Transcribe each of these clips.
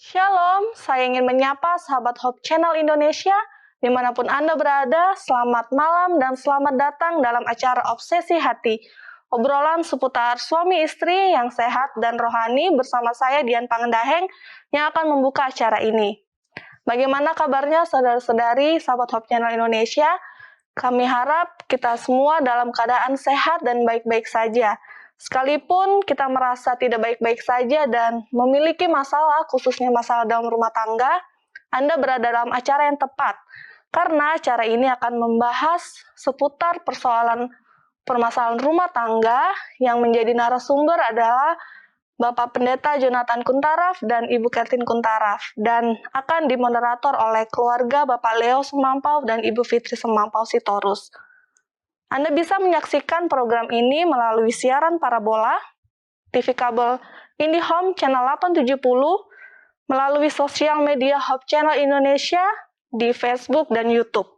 Shalom, saya ingin menyapa sahabat Hope Channel Indonesia, dimanapun Anda berada, selamat malam dan selamat datang dalam acara Obsesi Hati, obrolan seputar suami istri yang sehat dan rohani bersama saya Dian Pangendaheng yang akan membuka acara ini. Bagaimana kabarnya saudara-saudari sahabat Hope Channel Indonesia? Kami harap kita semua dalam keadaan sehat dan baik-baik saja. Sekalipun kita merasa tidak baik-baik saja dan memiliki masalah, khususnya masalah dalam rumah tangga, Anda berada dalam acara yang tepat. Karena acara ini akan membahas seputar permasalahan rumah tangga yang menjadi narasumber adalah Bapak Pendeta Jonathan Kuntaraf dan Ibu Kertin Kuntaraf, dan akan dimoderator oleh keluarga Bapak Leo Semampau dan Ibu Fitri Semampau Sitorus. Anda bisa menyaksikan program ini melalui siaran parabola, TV kabel IndiHome Channel 870, melalui sosial media Hope Channel Indonesia di Facebook dan YouTube.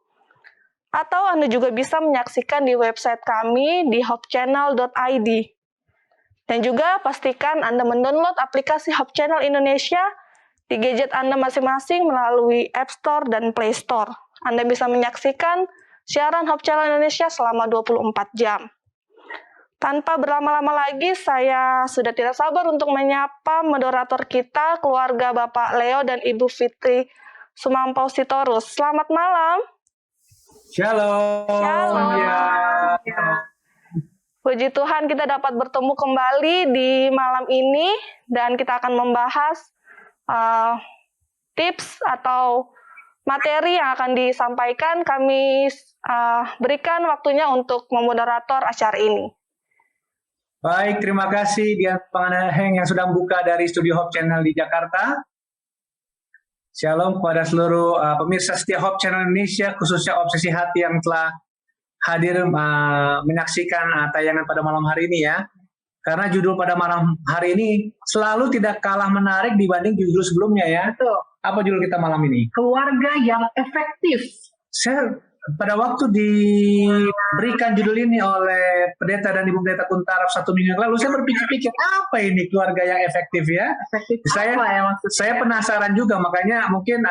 Atau Anda juga bisa menyaksikan di website kami di hopechannel.id. Dan juga pastikan Anda mendownload aplikasi Hope Channel Indonesia di gadget Anda masing-masing melalui App Store dan Play Store. Anda bisa menyaksikan siaran Hope Channel Indonesia selama 24 jam. Tanpa berlama-lama lagi, saya sudah tidak sabar untuk menyapa moderator kita, keluarga Bapak Leo dan Ibu Fitri Semampau Sitorus. Selamat malam. Shalom. Shalom. Ya. Puji Tuhan kita dapat bertemu kembali di malam ini dan kita akan membahas tips atau materi yang akan disampaikan. Kami berikan waktunya untuk memoderator acara ini. Baik, terima kasih Dian Pangendaheng yang sudah membuka dari Studio Hope Channel di Jakarta. Shalom kepada seluruh pemirsa setia Hope Channel Indonesia, khususnya Obsesi Hati yang telah hadir menyaksikan tayangan pada malam hari ini ya. Karena judul pada malam hari ini selalu tidak kalah menarik dibanding judul sebelumnya ya. Betul. Apa judul kita malam ini? Keluarga yang efektif. Saya pada waktu diberikan judul ini oleh Pendeta dan Ibu Pendeta Kuntaraf 1 minggu yang lalu, saya berpikir-pikir apa ini keluarga yang efektif ya? Efektif Saya apa ya maksudnya? saya penasaran juga, makanya mungkin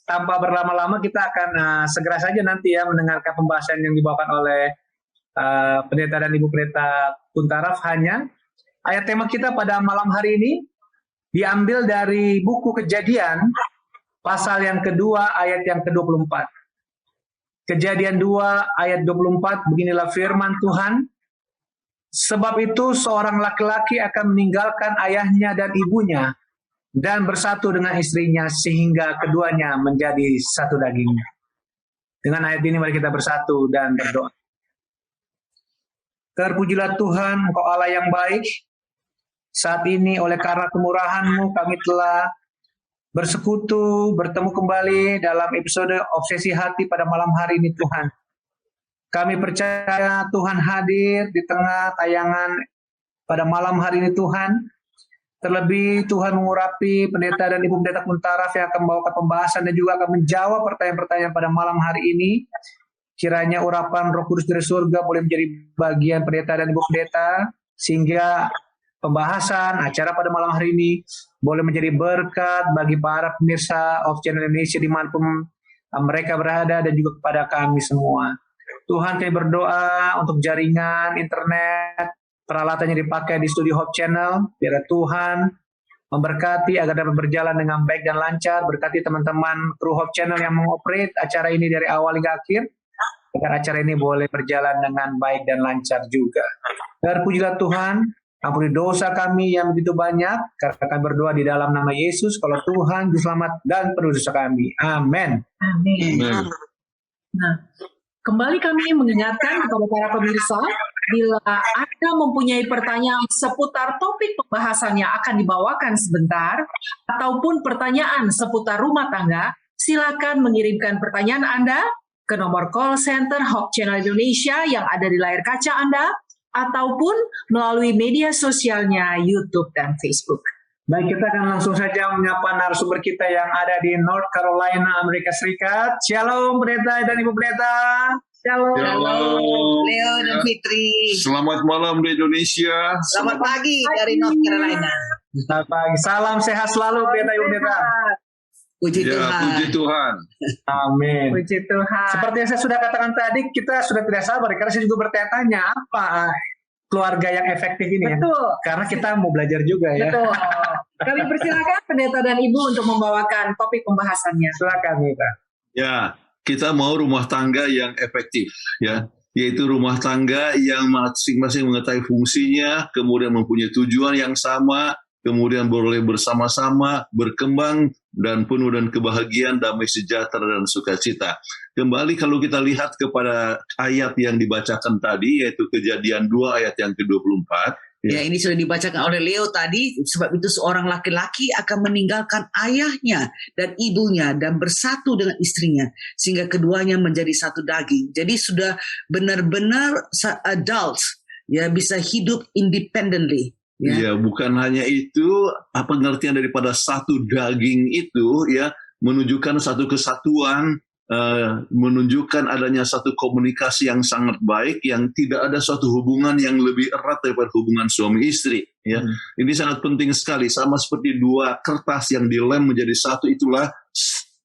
tanpa berlama-lama kita akan segera saja nanti ya mendengarkan pembahasan yang dibawakan oleh Pendeta dan Ibu Pendeta Kuntaraf. Hanya ayat tema kita pada malam hari ini diambil dari buku Kejadian pasal yang kedua ayat yang ke-24. Kejadian 2 ayat 24, beginilah firman Tuhan. Sebab itu seorang laki-laki akan meninggalkan ayahnya dan ibunya dan bersatu dengan istrinya sehingga keduanya menjadi satu daging. Dengan ayat ini mari kita bersatu dan berdoa. Terpujilah Tuhan, Engkau Allah yang baik. Saat ini oleh karena kemurahan-Mu kami telah bersekutu, bertemu kembali dalam episode Obsesi Hati pada malam hari ini Tuhan. Kami percaya Tuhan hadir di tengah tayangan pada malam hari ini Tuhan. Terlebih Tuhan mengurapi Pendeta dan Ibu Pendeta Kuntaraf yang akan membawakan pembahasan dan juga akan menjawab pertanyaan-pertanyaan pada malam hari ini. Kiranya urapan Roh Kudus dari surga boleh menjadi bagian Pendeta dan Ibu Pendeta, sehingga pembahasan acara pada malam hari ini boleh menjadi berkat bagi para pemirsa of Channel Indonesia dimanapun mereka berada dan juga kepada kami semua. Tuhan, kami berdoa untuk jaringan internet, peralatannya dipakai di Studio Hope Channel, biar Tuhan memberkati agar dapat berjalan dengan baik dan lancar. Berkati teman-teman kru Hope Channel yang mengoperate acara ini dari awal hingga akhir, agar acara ini boleh berjalan dengan baik dan lancar juga. Terpujilah Tuhan. Ampuni dosa kami yang begitu banyak, karena kami berdoa di dalam nama Yesus, kalau Tuhan Juru Selamat dan Penolong dosa kami. Amin. Amin. Nah, kembali kami mengingatkan kepada para pemirsa, bila Anda mempunyai pertanyaan seputar topik pembahasan yang akan dibawakan sebentar, ataupun pertanyaan seputar rumah tangga, silakan mengirimkan pertanyaan Anda ke nomor call center Hope Channel Indonesia yang ada di layar kaca Anda, ataupun melalui media sosialnya YouTube dan Facebook. Baik, kita akan langsung saja menyapa narasumber kita yang ada di North Carolina, Amerika Serikat. Shalom Pendeta dan Ibu Pendeta. Shalom. Shalom. Leo dan Fitri. Selamat malam di Indonesia. Selamat pagi dari North Carolina. Selamat pagi. Salam sehat selalu, Pendeta Ibu Pendeta. Puji Ya, Tuhan. puji Tuhan. Amin. Puji Tuhan. Seperti yang saya sudah katakan tadi, kita sudah tidak sabar karena saya juga bertanya-tanya apa keluarga yang efektif ini ya. Betul. Karena kita mau belajar juga ya. Betul. Kami persilakan pendeta dan ibu untuk membawakan topik pembahasannya. Silakan Mita. Ya, kita mau rumah tangga yang efektif, ya, yaitu rumah tangga yang masing-masing mengetahui fungsinya, kemudian mempunyai tujuan yang sama, kemudian boleh bersama-sama berkembang dan penuh dan kebahagiaan, damai sejahtera dan sukacita. Kembali kalau kita lihat kepada ayat yang dibacakan tadi, yaitu Kejadian 2 ayat yang ke-24. Ya, ini sudah dibacakan oleh Leo tadi. Sebab itu seorang laki-laki akan meninggalkan ayahnya dan ibunya dan bersatu dengan istrinya, sehingga keduanya menjadi satu daging. Jadi sudah benar-benar adults, ya, bisa hidup independently. Ya, bukan hanya itu, pengertian daripada satu daging itu ya menunjukkan satu kesatuan, menunjukkan adanya satu komunikasi yang sangat baik, yang tidak ada suatu hubungan yang lebih erat daripada hubungan suami istri. Ya, ini sangat penting sekali. Sama seperti dua kertas yang dilem menjadi satu, itulah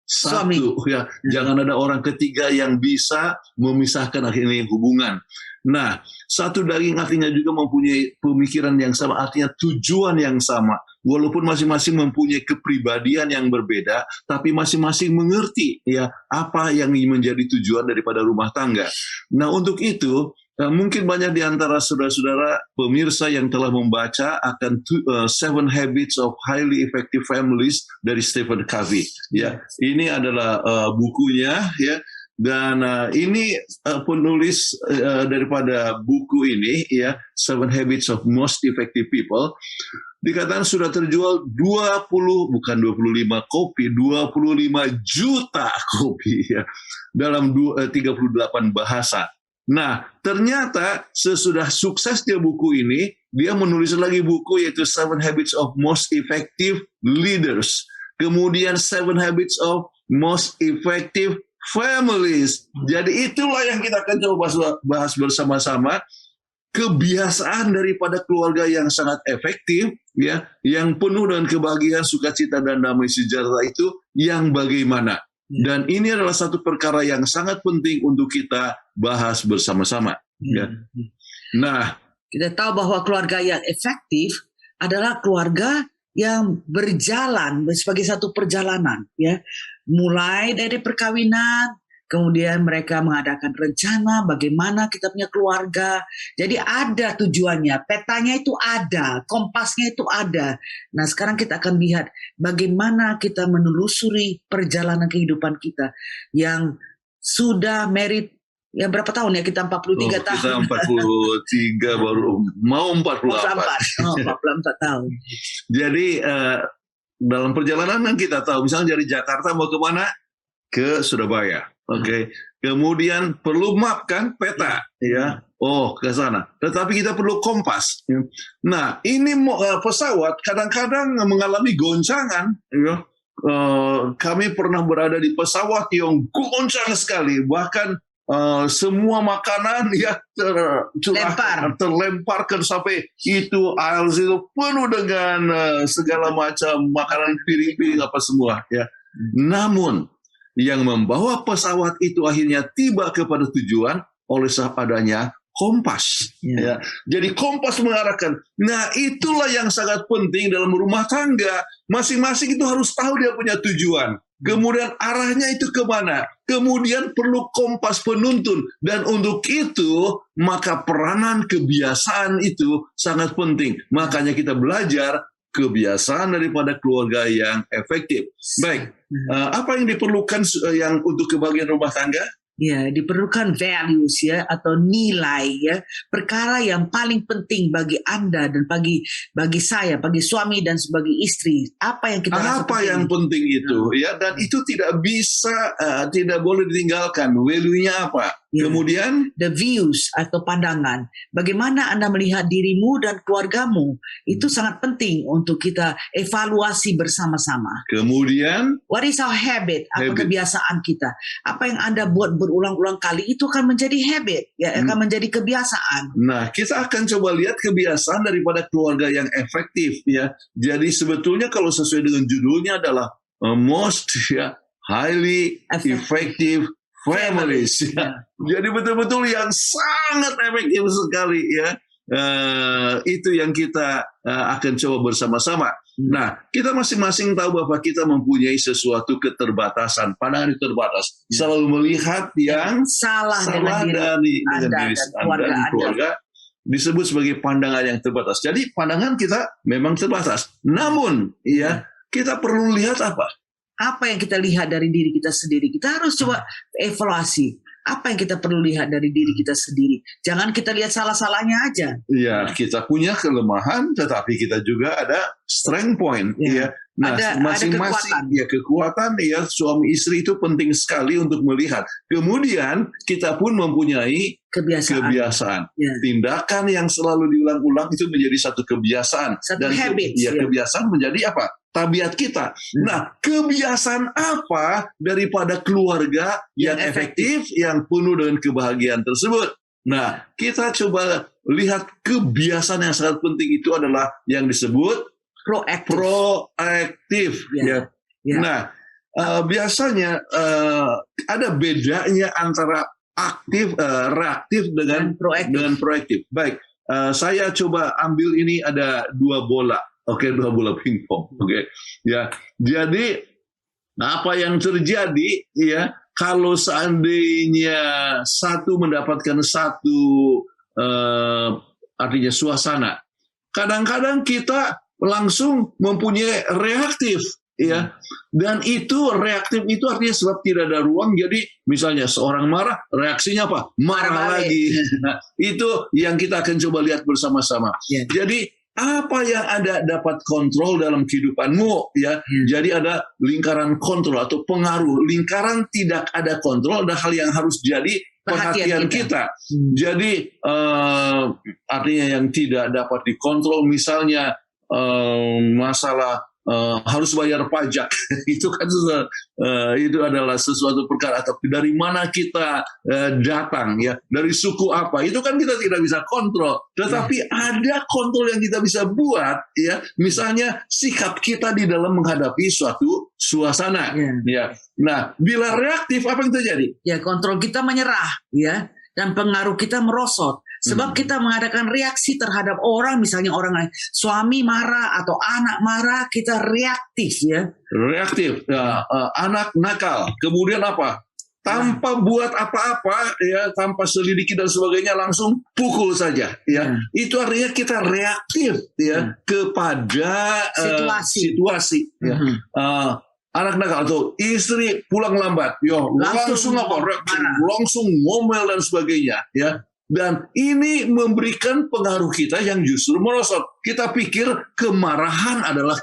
satu. Ya, jangan ada orang ketiga yang bisa memisahkan akhirnya hubungan. Nah, satu daging artinya juga mempunyai pemikiran yang sama, artinya tujuan yang sama. Walaupun masing-masing mempunyai kepribadian yang berbeda, tapi masing-masing mengerti ya apa yang menjadi tujuan daripada rumah tangga. Nah, untuk itu mungkin banyak di antara saudara-saudara pemirsa yang telah membaca akan Seven Habits of Highly Effective Families dari Stephen Covey. Ya, ini adalah bukunya ya. Dan ini penulis daripada buku ini ya, Seven Habits of Most Effective People, dikatakan sudah terjual 25 kopi, 25 juta kopi ya, dalam 38 bahasa. Nah, ternyata sesudah suksesnya buku ini, dia menulis lagi buku yaitu Seven Habits of Most Effective Leaders. Kemudian Seven Habits of Most Effective Families. Jadi itulah yang kita akan coba bahas bersama-sama. Kebiasaan daripada keluarga yang sangat efektif, ya, yang penuh dengan kebahagiaan, sukacita dan damai sejahtera itu yang bagaimana. Dan ini adalah satu perkara yang sangat penting untuk kita bahas bersama-sama. Ya. Nah, kita tahu bahwa keluarga yang efektif adalah keluarga yang berjalan sebagai satu perjalanan, ya, mulai dari perkawinan, kemudian mereka mengadakan rencana bagaimana kita punya keluarga. Jadi ada tujuannya, petanya itu ada, kompasnya itu ada. Nah, sekarang kita akan lihat bagaimana kita menelusuri perjalanan kehidupan kita yang sudah married. Ya, berapa tahun ya kita? 43 tahun. Kita 43 baru mau 44. 44 tahun. Jadi dalam perjalanan kita tahu, misalnya dari Jakarta mau kemana? Ke Surabaya. Oke. Kemudian perlu map kan, peta, ya. Oh, ke sana. Tetapi kita perlu kompas. Ya. Nah, ini pesawat kadang-kadang mengalami goncangan. Ya. Kami pernah berada di pesawat yang goncang sekali, bahkan semua makanan ya terlemparkan sampai itu aisle itu penuh dengan segala macam makanan, piring-piring apa semua ya. Namun yang membawa pesawat itu akhirnya tiba kepada tujuan oleh adanya kompas. Ya. Jadi kompas mengarahkan. Nah, itulah yang sangat penting dalam rumah tangga. Masing-masing itu harus tahu dia punya tujuan. Kemudian arahnya itu kemana? Kemudian perlu kompas penuntun. Dan untuk itu, maka peranan kebiasaan itu sangat penting. Makanya kita belajar kebiasaan daripada keluarga yang efektif. Baik, apa yang diperlukan yang untuk kebahagiaan rumah tangga? Ya, diperlukan values ya, atau nilai ya, perkara yang paling penting bagi Anda dan bagi saya, bagi suami dan sebagai istri. Apa yang kita rasa apa yang penting itu ya, dan itu tidak bisa tidak boleh ditinggalkan. Value-nya apa? Ya. Kemudian The views atau pandangan. Bagaimana Anda melihat dirimu dan keluargamu. Itu sangat penting untuk kita evaluasi bersama-sama. kemudian What is our habit? Apa Habit. kebiasaan kita? Apa yang Anda buat berulang-ulang kali itu akan menjadi habit, ya, akan menjadi kebiasaan. Nah, kita akan coba lihat kebiasaan daripada keluarga yang efektif ya. Jadi sebetulnya kalau sesuai dengan judulnya adalah most ya highly effective families. Ya. Jadi betul-betul yang sangat efektif sekali ya. Itu yang kita akan coba bersama-sama. Nah, kita masing-masing tahu bahwa kita mempunyai sesuatu keterbatasan, pandangan yang terbatas. Selalu melihat yang Salah dengan diri dengan Anda diri dan Anda dan keluarga disebut sebagai pandangan yang terbatas. Jadi pandangan kita memang terbatas. Namun, ya kita perlu lihat apa? Apa yang kita lihat dari diri kita sendiri. Kita harus coba evaluasi. Apa yang kita perlu lihat dari diri kita sendiri. Jangan kita lihat salah-salahnya aja. Ya, kita punya kelemahan, tetapi kita juga ada strength point. Ya. Ya. Nah, Ada masing-masing kekuatan ya suami istri itu penting sekali untuk melihat. Kemudian kita pun mempunyai kebiasaan. Ya. Tindakan yang selalu diulang-ulang itu menjadi satu kebiasaan. Satu habit, ya. Kebiasaan menjadi apa? Tabiat kita. Nah, kebiasaan apa daripada keluarga yang efektif, yang penuh dengan kebahagiaan tersebut? Nah, kita coba lihat kebiasaan yang sangat penting itu adalah yang disebut proaktif. Ya. Ya. Nah, biasanya ada bedanya antara reaktif dengan proaktif. Baik, saya coba ambil ini ada dua bola. Oke, dua bola pingpong. Oke, ya. Jadi apa yang terjadi ya kalau seandainya satu mendapatkan satu artinya suasana, kadang-kadang kita langsung mempunyai reaktif. Ya, dan itu reaktif itu artinya sebab tidak ada ruang. Jadi misalnya seorang marah, reaksinya apa? Marah lagi. Nah, itu yang kita akan coba lihat bersama-sama. Ya. Jadi apa yang Anda dapat kontrol dalam kehidupanmu ya. Jadi ada lingkaran kontrol atau pengaruh. Lingkaran tidak ada kontrol, ada hal yang harus jadi perhatian kita. Jadi artinya yang tidak dapat dikontrol, misalnya masalah harus bayar pajak. Itu kan itu adalah sesuatu perkara. Tapi dari mana kita datang ya, dari suku apa, itu kan kita tidak bisa kontrol. Tetapi ada kontrol yang kita bisa buat ya, misalnya sikap kita di dalam menghadapi suatu suasana ya. Nah, bila reaktif apa yang terjadi? Ya, kontrol kita menyerah ya, dan pengaruh kita merosot. Sebab kita mengadakan reaksi terhadap orang, misalnya orang lain, suami marah atau anak marah, kita reaktif ya. Reaktif, ya, anak nakal, kemudian apa? Tanpa buat apa-apa, ya, tanpa selidiki dan sebagainya, langsung pukul saja, ya. Itu artinya kita reaktif, ya, kepada situasi. Ya. Anak nakal atau istri pulang lambat, langsung apa? Langsung ngomel dan sebagainya, ya. Dan ini memberikan pengaruh kita yang justru merosot. Kita pikir kemarahan adalah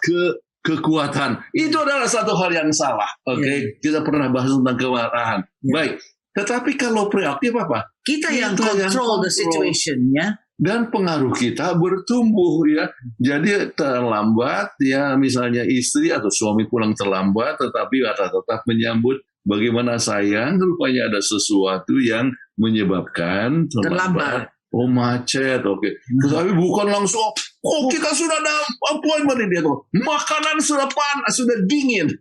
kekuatan. Itu adalah satu hal yang salah. Oke, kita pernah bahas tentang kemarahan. Baik. Tetapi kalau reaktif apa? Kita yang control the situation ya. Dan pengaruh kita bertumbuh ya. Jadi terlambat ya, misalnya istri atau suami pulang terlambat, tetapi tetap menyambut. Bagaimana sayang, rupanya ada sesuatu yang menyebabkan terlambat. Oh, macet, oke. Tetapi bukan langsung, kita sudah ada appointment dia tuh. Makanan sudah panas, sudah dingin.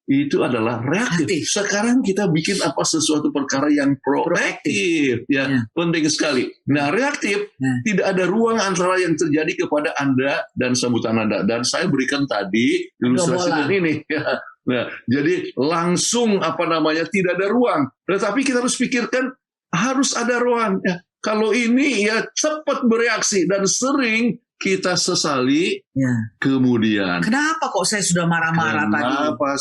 Itu adalah reaktif. Sekarang kita bikin sesuatu perkara yang proaktif. Ya, penting sekali. Nah, reaktif tidak ada ruang antara yang terjadi kepada Anda dan sambutan Anda. Dan saya berikan tadi ilustrasi ini. Ya. Nah, jadi langsung tidak ada ruang. Tetapi kita harus pikirkan harus ada ruang. Ya, kalau ini ya cepat bereaksi dan sering kita sesali kemudian. Kenapa kok saya sudah marah-marah tadi? Kenapa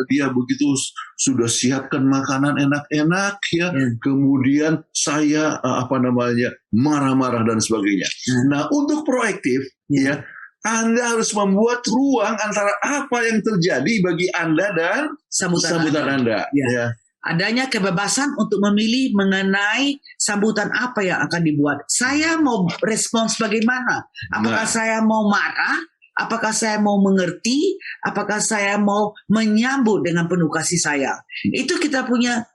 dia begitu sudah siapkan makanan enak-enak ya. Kemudian saya marah-marah dan sebagainya. Nah, untuk proaktif ya, Anda harus membuat ruang antara apa yang terjadi bagi Anda dan sambutan Anda. Ya. adanya kebebasan untuk memilih mengenai sambutan apa yang akan dibuat. Saya mau respons bagaimana? Apakah saya mau marah? Apakah saya mau mengerti? Apakah saya mau menyambut dengan penuh kasih sayang? Itu kita punya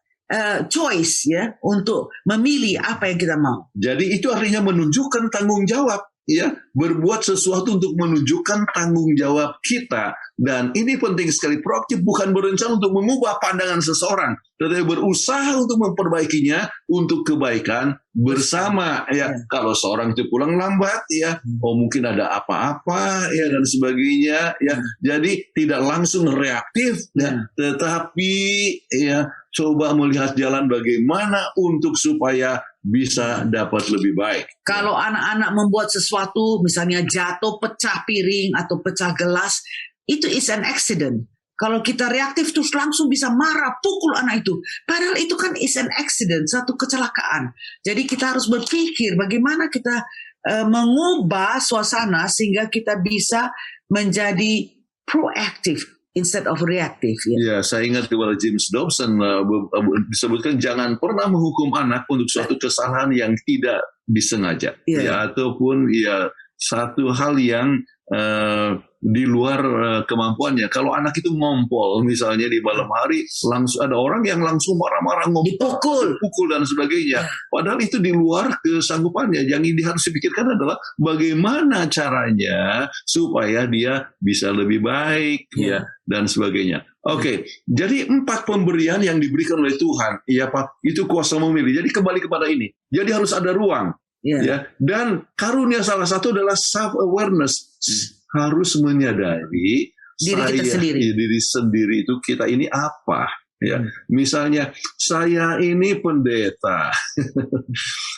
choice ya untuk memilih apa yang kita mau. Jadi itu artinya menunjukkan tanggung jawab, ya, berbuat sesuatu untuk menunjukkan tanggung jawab kita. Dan ini penting sekali, proaktif bukan berencana untuk mengubah pandangan seseorang, tetapi berusaha untuk memperbaikinya untuk kebaikan bersama. Ya, kalau seorang itu pulang lambat, ya, mungkin ada apa-apa, ya, dan sebagainya. Ya, jadi tidak langsung reaktif, ya, tetapi ya coba melihat jalan bagaimana untuk supaya bisa dapat lebih baik. Kalau anak-anak membuat sesuatu, misalnya jatuh, pecah piring atau pecah gelas, itu is an accident. Kalau kita reaktif terus langsung bisa marah, pukul anak itu. Padahal itu kan is an accident, satu kecelakaan. Jadi kita harus berpikir bagaimana kita mengubah suasana sehingga kita bisa menjadi proaktif instead of reactive. Ya, saya ingat kepada James Dobson disebutkan jangan pernah menghukum anak untuk suatu kesalahan yang tidak disengaja, ya, ataupun ya satu hal yang di luar kemampuannya. Kalau anak itu ngompol misalnya di malam hari, langsung ada orang yang langsung marah-marah dipukul dan sebagainya. Padahal itu di luar kesanggupannya. Yang harus dipikirkan adalah bagaimana caranya supaya dia bisa lebih baik, ya, dan sebagainya. Oke, jadi 4 pemberian yang diberikan oleh Tuhan, ya Pak, itu kuasa memilih. Jadi kembali kepada ini. Jadi harus ada ruang. Ya, dan karunia salah satu adalah self awareness, harus menyadari diri sendiri itu kita ini apa, ya. Misalnya saya ini pendeta,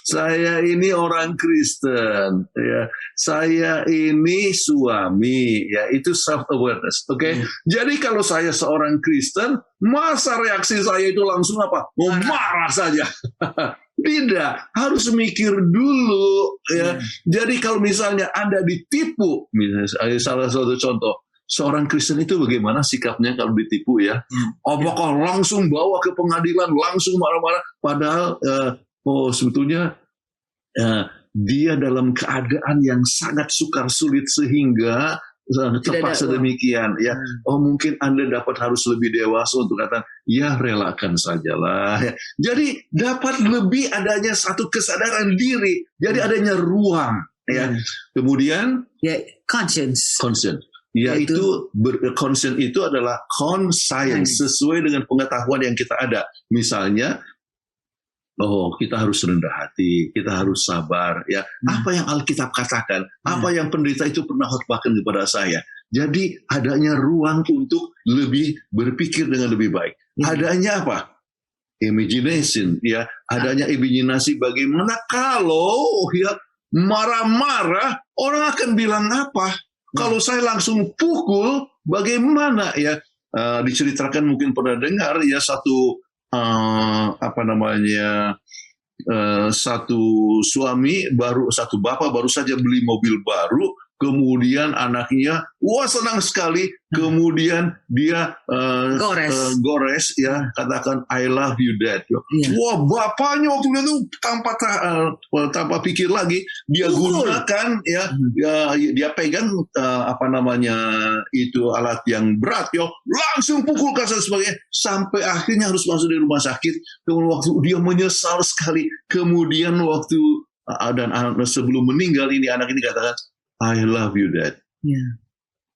saya ini orang Kristen, ya, saya ini suami, ya, itu self awareness, oke? Jadi kalau saya seorang Kristen, masa reaksi saya itu langsung apa? Mau marah saja. Tidak, harus mikir dulu, ya. Jadi kalau misalnya Anda ditipu, misalnya salah satu contoh, seorang Kristen itu bagaimana sikapnya kalau ditipu, ya? Apakah langsung bawa ke pengadilan, langsung marah-marah, padahal sebetulnya dia dalam keadaan yang sangat sukar sulit sehingga terpaksa demikian, ya. Mungkin Anda harus lebih dewasa untuk kata, ya relakan sajalah, ya. Jadi dapat lebih adanya satu kesadaran diri, jadi adanya ruang, ya. Kemudian conscience, yaitu conscience itu adalah conscience, sesuai dengan pengetahuan yang kita ada. Misalnya, kita harus rendah hati, kita harus sabar, ya. Apa yang Alkitab katakan, apa yang pendeta itu pernah khotbahkan kepada saya. Jadi adanya ruang untuk lebih berpikir dengan lebih baik. Adanya apa? Imagination, ya. Adanya imajinasi bagaimana kalau ya marah-marah, orang akan bilang apa? Kalau saya langsung pukul, bagaimana, ya? Diceritakan mungkin pernah dengar, ya, satu satu suami baru, satu bapak baru saja beli mobil baru, kemudian anaknya senang sekali, kemudian dia gores, ya, katakan I love you dad. Bapaknya waktu itu tanpa pikir lagi dia gunakan, ya, dia pegang itu alat yang berat, langsung pukul kasar sebagainya, sampai akhirnya harus masuk di rumah sakit. Kemudian waktu dia menyesal sekali, kemudian waktu dan sebelum meninggal ini anak ini katakan I love you dad.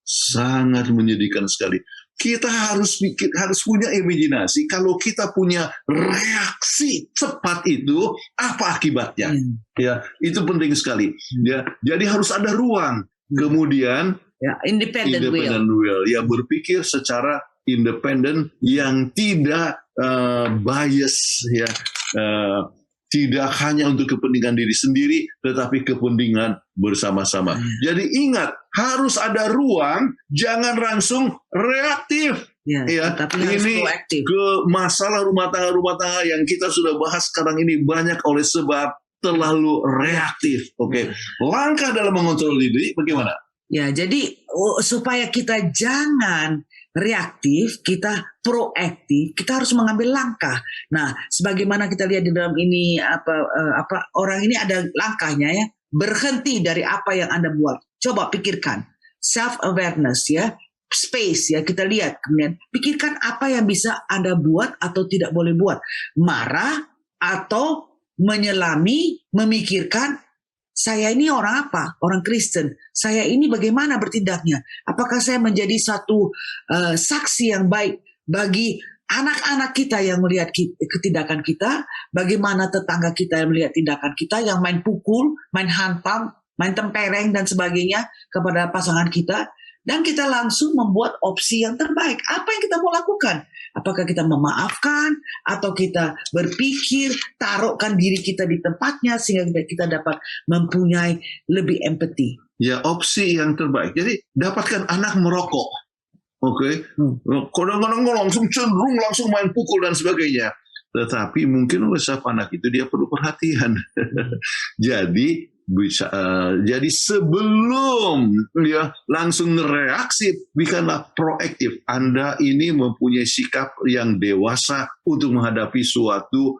Sangat menyedihkan sekali. Kita harus punya imajinasi. Kalau kita punya reaksi cepat itu, apa akibatnya? Ya, itu penting sekali. Ya, jadi harus ada ruang. Kemudian independent will. Ya, berpikir secara independen yang tidak bias, ya. Tidak hanya untuk kepentingan diri sendiri, tetapi kepentingan bersama-sama. Jadi ingat, harus ada ruang, jangan langsung reaktif. Ya, tapi ini ke masalah rumah tangga yang kita sudah bahas sekarang ini banyak oleh sebab terlalu reaktif. Oke, langkah dalam mengontrol diri bagaimana? Ya, jadi supaya kita jangan reaktif, kita proaktif, kita harus mengambil langkah. Nah, sebagaimana kita lihat di dalam ini orang ini ada langkahnya ya, berhenti dari apa yang Anda buat. Coba pikirkan, self awareness ya, space ya, kita lihat kemudian pikirkan apa yang bisa Anda buat atau tidak boleh buat. Marah atau menyelami, memikirkan saya ini orang apa? Orang Kristen. Saya ini bagaimana bertindaknya? Apakah saya menjadi satu saksi yang baik bagi anak-anak kita yang melihat ketindakan kita? Bagaimana tetangga kita yang melihat tindakan kita, yang main pukul, main hantam, main tempereng dan sebagainya kepada pasangan kita? Dan kita langsung membuat opsi yang terbaik. Apa yang kita mau lakukan? Apakah kita memaafkan atau kita berpikir, taruhkan diri kita di tempatnya sehingga kita dapat mempunyai lebih empati. Ya, opsi yang terbaik. Jadi dapatkan anak merokok. Oke. Kadang-kadang langsung cenderung langsung main pukul dan sebagainya. Tetapi mungkin oleh anak itu dia perlu perhatian. Jadi sebelum dia langsung reaksi, bikinlah proaktif. Anda ini mempunyai sikap yang dewasa untuk menghadapi suatu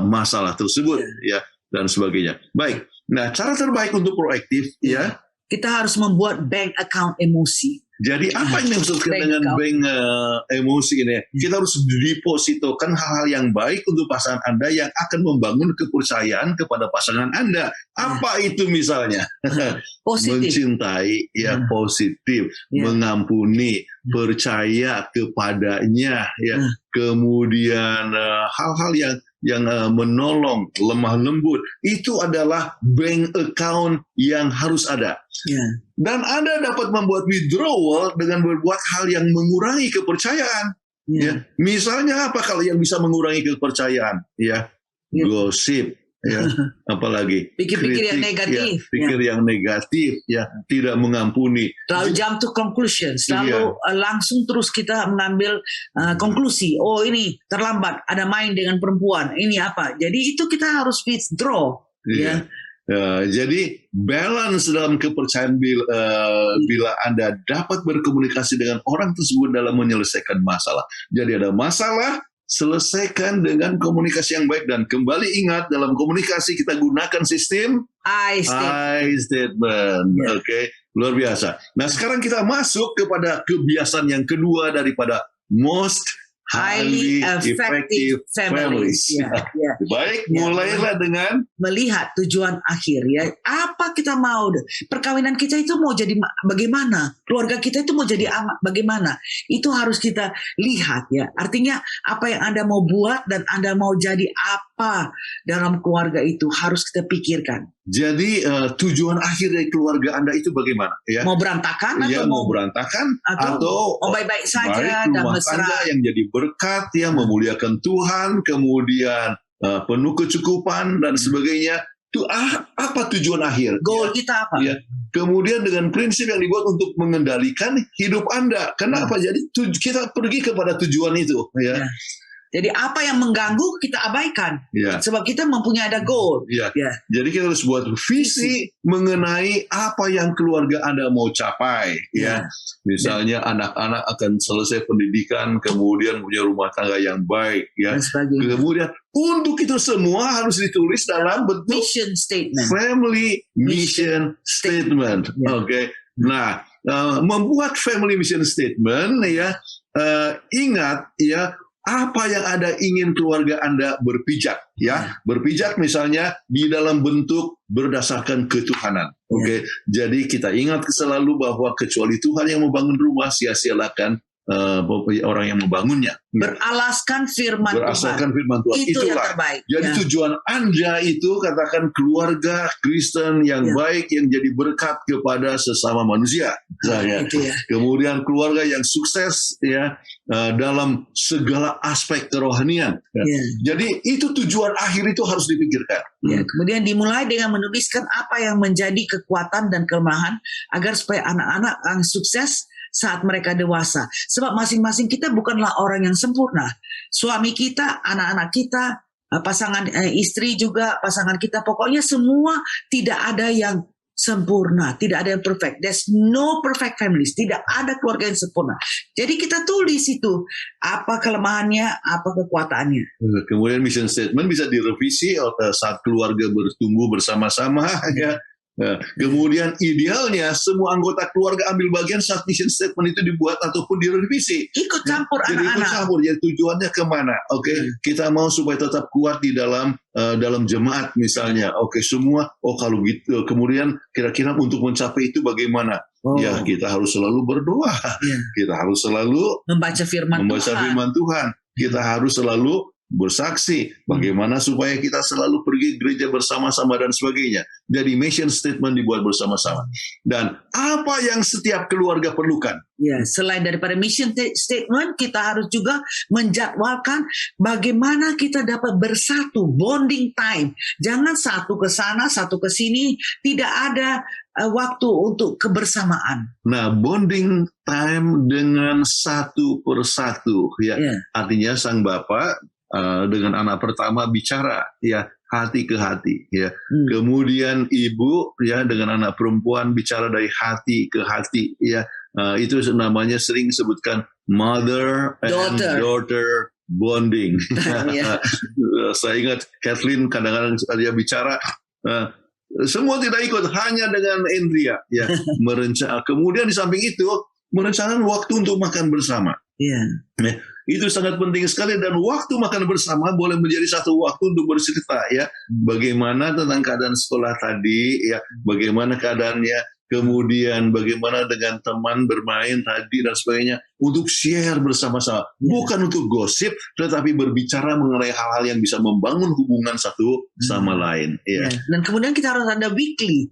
masalah tersebut, ya, dan sebagainya. Baik. Nah, cara terbaik untuk proaktif, ya. Kita harus membuat bank account emosi. Jadi apa yang dimaksudkan dengan bank emosi ini? Kita harus depositokan hal-hal yang baik untuk pasangan Anda yang akan membangun kepercayaan kepada pasangan Anda. Apa itu misalnya? Positif. Mencintai, ya, positif, mengampuni, percaya kepadanya, ya. Kemudian hal-hal yang menolong, lemah lembut, itu adalah bank account yang harus ada. Dan Anda dapat membuat withdrawal dengan berbuat hal yang mengurangi kepercayaan. Ya. Misalnya apa kalau yang bisa mengurangi kepercayaan? Ya, gosip. Ya, apalagi pikir-pikir yang negatif, ya, pikir yang negatif, ya, tidak mengampuni. Lalu jump to conclusions, lalu langsung terus kita mengambil konklusi. Oh, ini terlambat, ada main dengan perempuan, ini apa? Jadi itu kita harus withdraw. Ya. Jadi balance dalam kepercayaan bila Anda dapat berkomunikasi dengan orang tersebut dalam menyelesaikan masalah. Jadi ada masalah, selesaikan dengan komunikasi yang baik, dan kembali ingat dalam komunikasi kita gunakan sistem I statement. Oke, luar biasa. Nah, sekarang kita masuk kepada kebiasaan yang kedua daripada most highly effective families. Baik, mulailah dengan melihat tujuan akhir ya. Apa kita mau? Perkawinan kita itu mau jadi bagaimana? Keluarga kita itu mau jadi bagaimana? Itu harus kita lihat ya. Artinya apa yang Anda mau buat dan Anda mau jadi apa dalam keluarga itu harus kita pikirkan. Jadi tujuan akhir dari keluarga Anda itu bagaimana? Ya? Mau berantakan atau mau berantakan atau baik-baik saja dan mesra yang jadi berkat, ya, memuliakan Tuhan, kemudian penuh kecukupan dan sebagainya. Itu apa tujuan akhir? Goal kita apa? Ya. Kemudian dengan prinsip yang dibuat untuk mengendalikan hidup Anda. Kenapa? Jadi kita pergi kepada tujuan itu, ya. Jadi apa yang mengganggu kita abaikan, sebab kita mempunyai ada goal. Jadi kita harus buat visi mengenai apa yang keluarga Anda mau capai. Ya, misalnya anak-anak akan selesai pendidikan, kemudian punya rumah tangga yang baik. Ya, kemudian untuk itu semua harus ditulis dalam bentuk mission statement, family mission statement. Oke. Nah, membuat family mission statement, ya, ingat ya. Apa yang Anda ingin keluarga Anda berpijak, ya? Berpijak misalnya di dalam bentuk berdasarkan ketuhanan. Oke. Jadi kita ingat selalu bahwa kecuali Tuhan yang membangun rumah, sia-siakan orang yang membangunnya. Beralaskan firman Tuhan. Itu yang terbaik. Jadi tujuan Anda itu katakan keluarga Kristen yang baik, yang jadi berkat kepada sesama manusia. Kemudian keluarga yang sukses, ya, dalam segala aspek kerohanian. Jadi itu tujuan akhir itu harus dipikirkan. Kemudian dimulai dengan menuliskan apa yang menjadi kekuatan dan kelemahan agar supaya anak-anak yang sukses saat mereka dewasa. Sebab masing-masing kita bukanlah orang yang sempurna. Suami kita, anak-anak kita, pasangan istri juga, pasangan kita, pokoknya semua tidak ada yang sempurna, tidak ada yang perfect. There's no perfect families, tidak ada keluarga yang sempurna. Jadi kita tulis itu apa kelemahannya, apa kekuatannya. Kemudian mission statement bisa direvisi saat keluarga bertumbuh bersama-sama. Ya. Nah, kemudian idealnya semua anggota keluarga ambil bagian saat mission statement itu dibuat ataupun direvisi. Ikut campur Jadi ikut anak-anak. campur, jadi tujuannya kemana? Oke, kita mau supaya tetap kuat di dalam jemaat misalnya. Oke, semua. Oh kalau gitu, kemudian kira-kira untuk mencapai itu bagaimana? Oh. Ya kita harus selalu berdoa. Ya. Kita harus selalu Membaca firman Tuhan. firman Tuhan. Kita harus selalu bersaksi bagaimana supaya kita selalu pergi gereja bersama-sama dan sebagainya. Jadi mission statement dibuat bersama-sama. Dan apa yang setiap keluarga perlukan? Ya, selain daripada mission statement, kita harus juga menjadwalkan bagaimana kita dapat bersatu, bonding time. Jangan satu ke sana, satu ke sini, tidak ada waktu untuk kebersamaan. Nah, bonding time dengan satu persatu, ya. Ya. Artinya sang bapak dengan anak pertama bicara, ya, hati ke hati, ya. Kemudian ibu, ya, dengan anak perempuan bicara dari hati ke hati, ya. Itu namanya sering disebutkan mother and daughter bonding. Ya. Saya ingat Kathleen kadang-kadang dia bicara. Semua tidak ikut, hanya dengan Andrea, ya, kemudian di samping itu merencanakan waktu untuk makan bersama. Ya. Itu sangat penting sekali, dan waktu makan bersama boleh menjadi satu waktu untuk bercerita, ya, bagaimana tentang keadaan sekolah tadi, ya, bagaimana keadaannya, kemudian bagaimana dengan teman bermain tadi dan sebagainya, untuk share bersama-sama, bukan untuk gosip, tetapi berbicara mengenai hal-hal yang bisa membangun hubungan satu sama lain. Ya. Dan kemudian kita harus ada weekly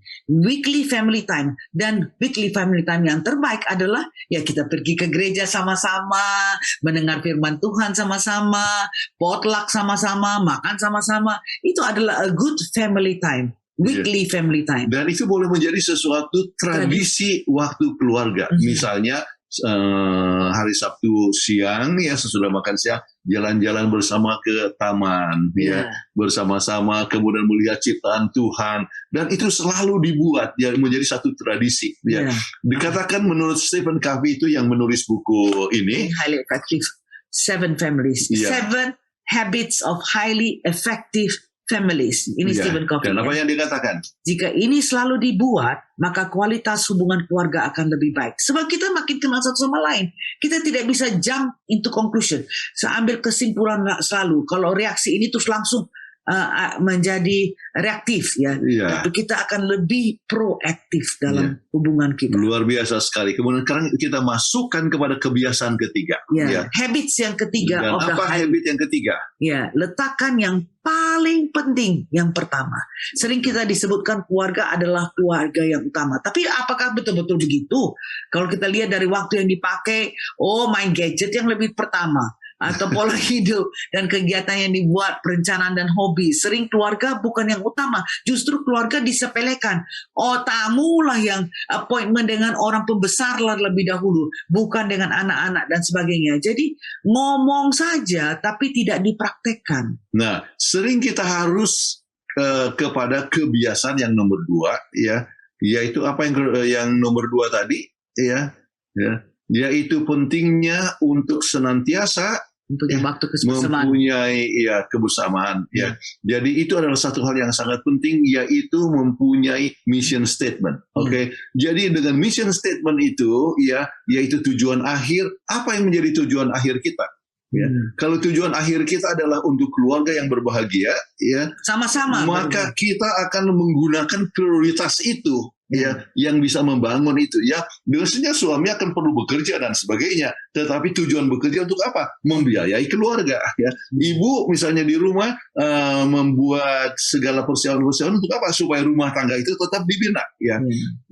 family time, dan weekly family time yang terbaik adalah ya kita pergi ke gereja sama-sama, mendengar firman Tuhan sama-sama, potluck sama-sama, makan sama-sama. Itu adalah a good family time. Weekly family time. Dan itu boleh menjadi sesuatu tradisi waktu keluarga. Misalnya hari Sabtu siang, ya, sesudah makan siang, jalan-jalan bersama ke taman, ya, bersama-sama, kemudian melihat ciptaan Tuhan, dan itu selalu dibuat, ya, menjadi satu tradisi. Ya. Dikatakan menurut Stephen Covey itu yang menulis buku ini, Highly Effective 7 Families, 7 Habits of Highly Effective Families. Ini Stephen Covey. Dan apa yang dikatakan? Jika ini selalu dibuat, maka kualitas hubungan keluarga akan lebih baik. Sebab kita makin kenal satu sama lain. Kita tidak bisa jump into conclusion. Saya ambil kesimpulan selalu. Kalau reaksi ini terus langsung menjadi reaktif, ya. Tapi kita akan lebih proaktif dalam hubungan kita. Luar biasa sekali. Kemudian sekarang kita masukkan kepada kebiasaan ketiga. Habits yang ketiga. Dan apa habit yang ketiga? Ya, letakkan yang paling penting yang pertama. Sering kita disebutkan keluarga adalah keluarga yang utama. Tapi apakah betul-betul begitu? Kalau kita lihat dari waktu yang dipakai, main gadget yang lebih pertama. Atau pola hidup dan kegiatan yang dibuat, perencanaan dan hobi. Sering keluarga bukan yang utama. Justru keluarga disepelekan. Tamulah yang appointment dengan orang pembesar lebih dahulu. Bukan dengan anak-anak dan sebagainya. Jadi ngomong saja tapi tidak dipraktekkan. Nah, sering kita harus kepada kebiasaan yang nomor 2, ya, yaitu apa yang nomor 2 tadi, ya, yaitu pentingnya untuk senantiasa mempunyai kebersamaan, ya. Jadi itu adalah satu hal yang sangat penting, yaitu mempunyai mission statement. Oke. Jadi dengan mission statement itu, ya, yaitu tujuan akhir. Apa yang menjadi tujuan akhir kita? Ya. Kalau tujuan akhir kita adalah untuk keluarga yang berbahagia, ya, sama-sama, maka kita akan menggunakan prioritas itu, ya, yang bisa membangun itu, ya. Biasanya suami akan perlu bekerja dan sebagainya, tetapi tujuan bekerja untuk apa? Membiayai keluarga, ya. Ibu misalnya di rumah membuat segala persiapan untuk apa? Supaya rumah tangga itu tetap dibina, ya.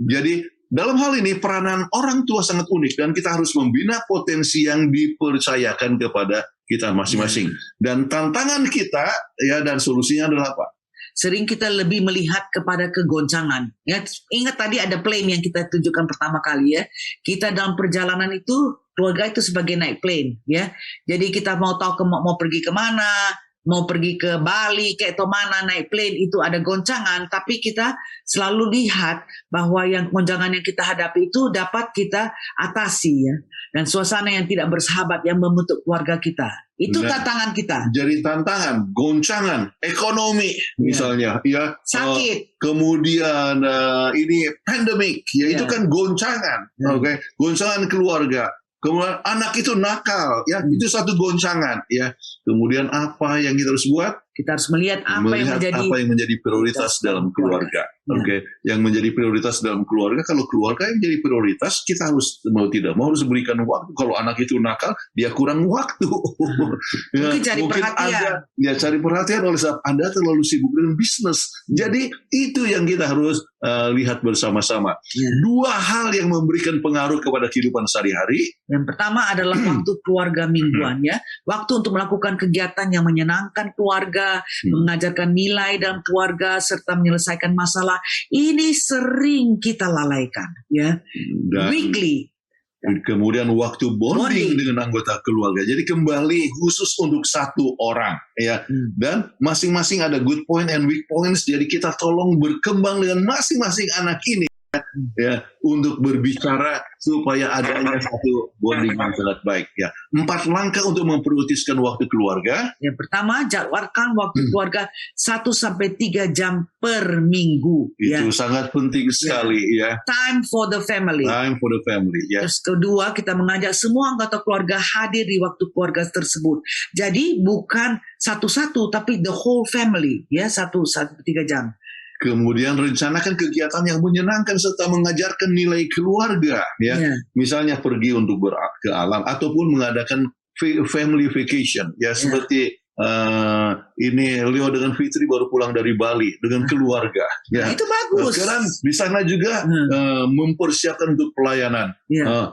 Jadi dalam hal ini peranan orang tua sangat unik, dan kita harus membina potensi yang dipercayakan kepada kita masing-masing. Dan tantangan kita, ya, dan solusinya adalah apa? Sering kita lebih melihat kepada kegoncangan. Ya, ingat tadi ada plane yang kita tunjukkan pertama kali, ya. Kita dalam perjalanan itu, keluarga itu sebagai naik plane, ya. Jadi kita mau tahu mau pergi kemana, mau pergi ke Bali, kayak mana naik plane itu ada goncangan, tapi kita selalu lihat bahwa yang goncangan yang kita hadapi itu dapat kita atasi ya. Dan suasana yang tidak bersahabat yang membentuk keluarga kita. Itu Nah, tantangan kita. Jadi tantangan, goncangan, ekonomi misalnya, ya. Sakit. Kemudian ini pandemik, ya itu kan goncangan, oke, goncangan keluarga. Kemudian anak itu nakal, ya itu satu goncangan, ya. Kemudian apa yang kita harus buat? Kita harus melihat apa yang menjadi prioritas dalam keluarga. Oke, yang menjadi prioritas dalam keluarga. Kalau keluarga yang jadi prioritas, kita harus mau tidak mau harus berikan waktu. Kalau anak itu nakal, dia kurang waktu. Ya, Mungkin cari perhatian. Cari perhatian oleh sebab Anda terlalu sibuk dengan bisnis. Jadi itu yang kita harus lihat bersama-sama. Dua hal yang memberikan pengaruh kepada kehidupan sehari-hari. Yang pertama adalah waktu keluarga mingguan ya. Waktu untuk melakukan kegiatan yang menyenangkan keluarga, mengajarkan nilai dalam keluarga, serta menyelesaikan masalah. Ini sering kita lalaikan ya. Dan Weekly. kemudian waktu bonding dengan anggota keluarga. Jadi kembali khusus untuk satu orang ya. Dan masing-masing ada good point and weak points. Jadi kita tolong berkembang dengan masing-masing anak ini ya untuk berbicara supaya adanya satu bonding yang sangat baik ya. 4 langkah untuk memprioritaskan waktu keluarga. Yang pertama, jadwalkan waktu keluarga 1-3 jam per minggu. Itu sangat penting sekali ya. Time for the family. Time for the family ya. Terus kedua, kita mengajak semua anggota keluarga hadir di waktu keluarga tersebut. Jadi bukan satu-satu, tapi the whole family ya 1-3 jam. Kemudian rencanakan kegiatan yang menyenangkan serta mengajarkan nilai keluarga ya. Misalnya pergi untuk ke alam ataupun mengadakan family vacation ya seperti ini Leo dengan Fitri baru pulang dari Bali dengan keluarga ya. Itu bagus. Sekarang di sana juga mempersiapkan untuk pelayanan.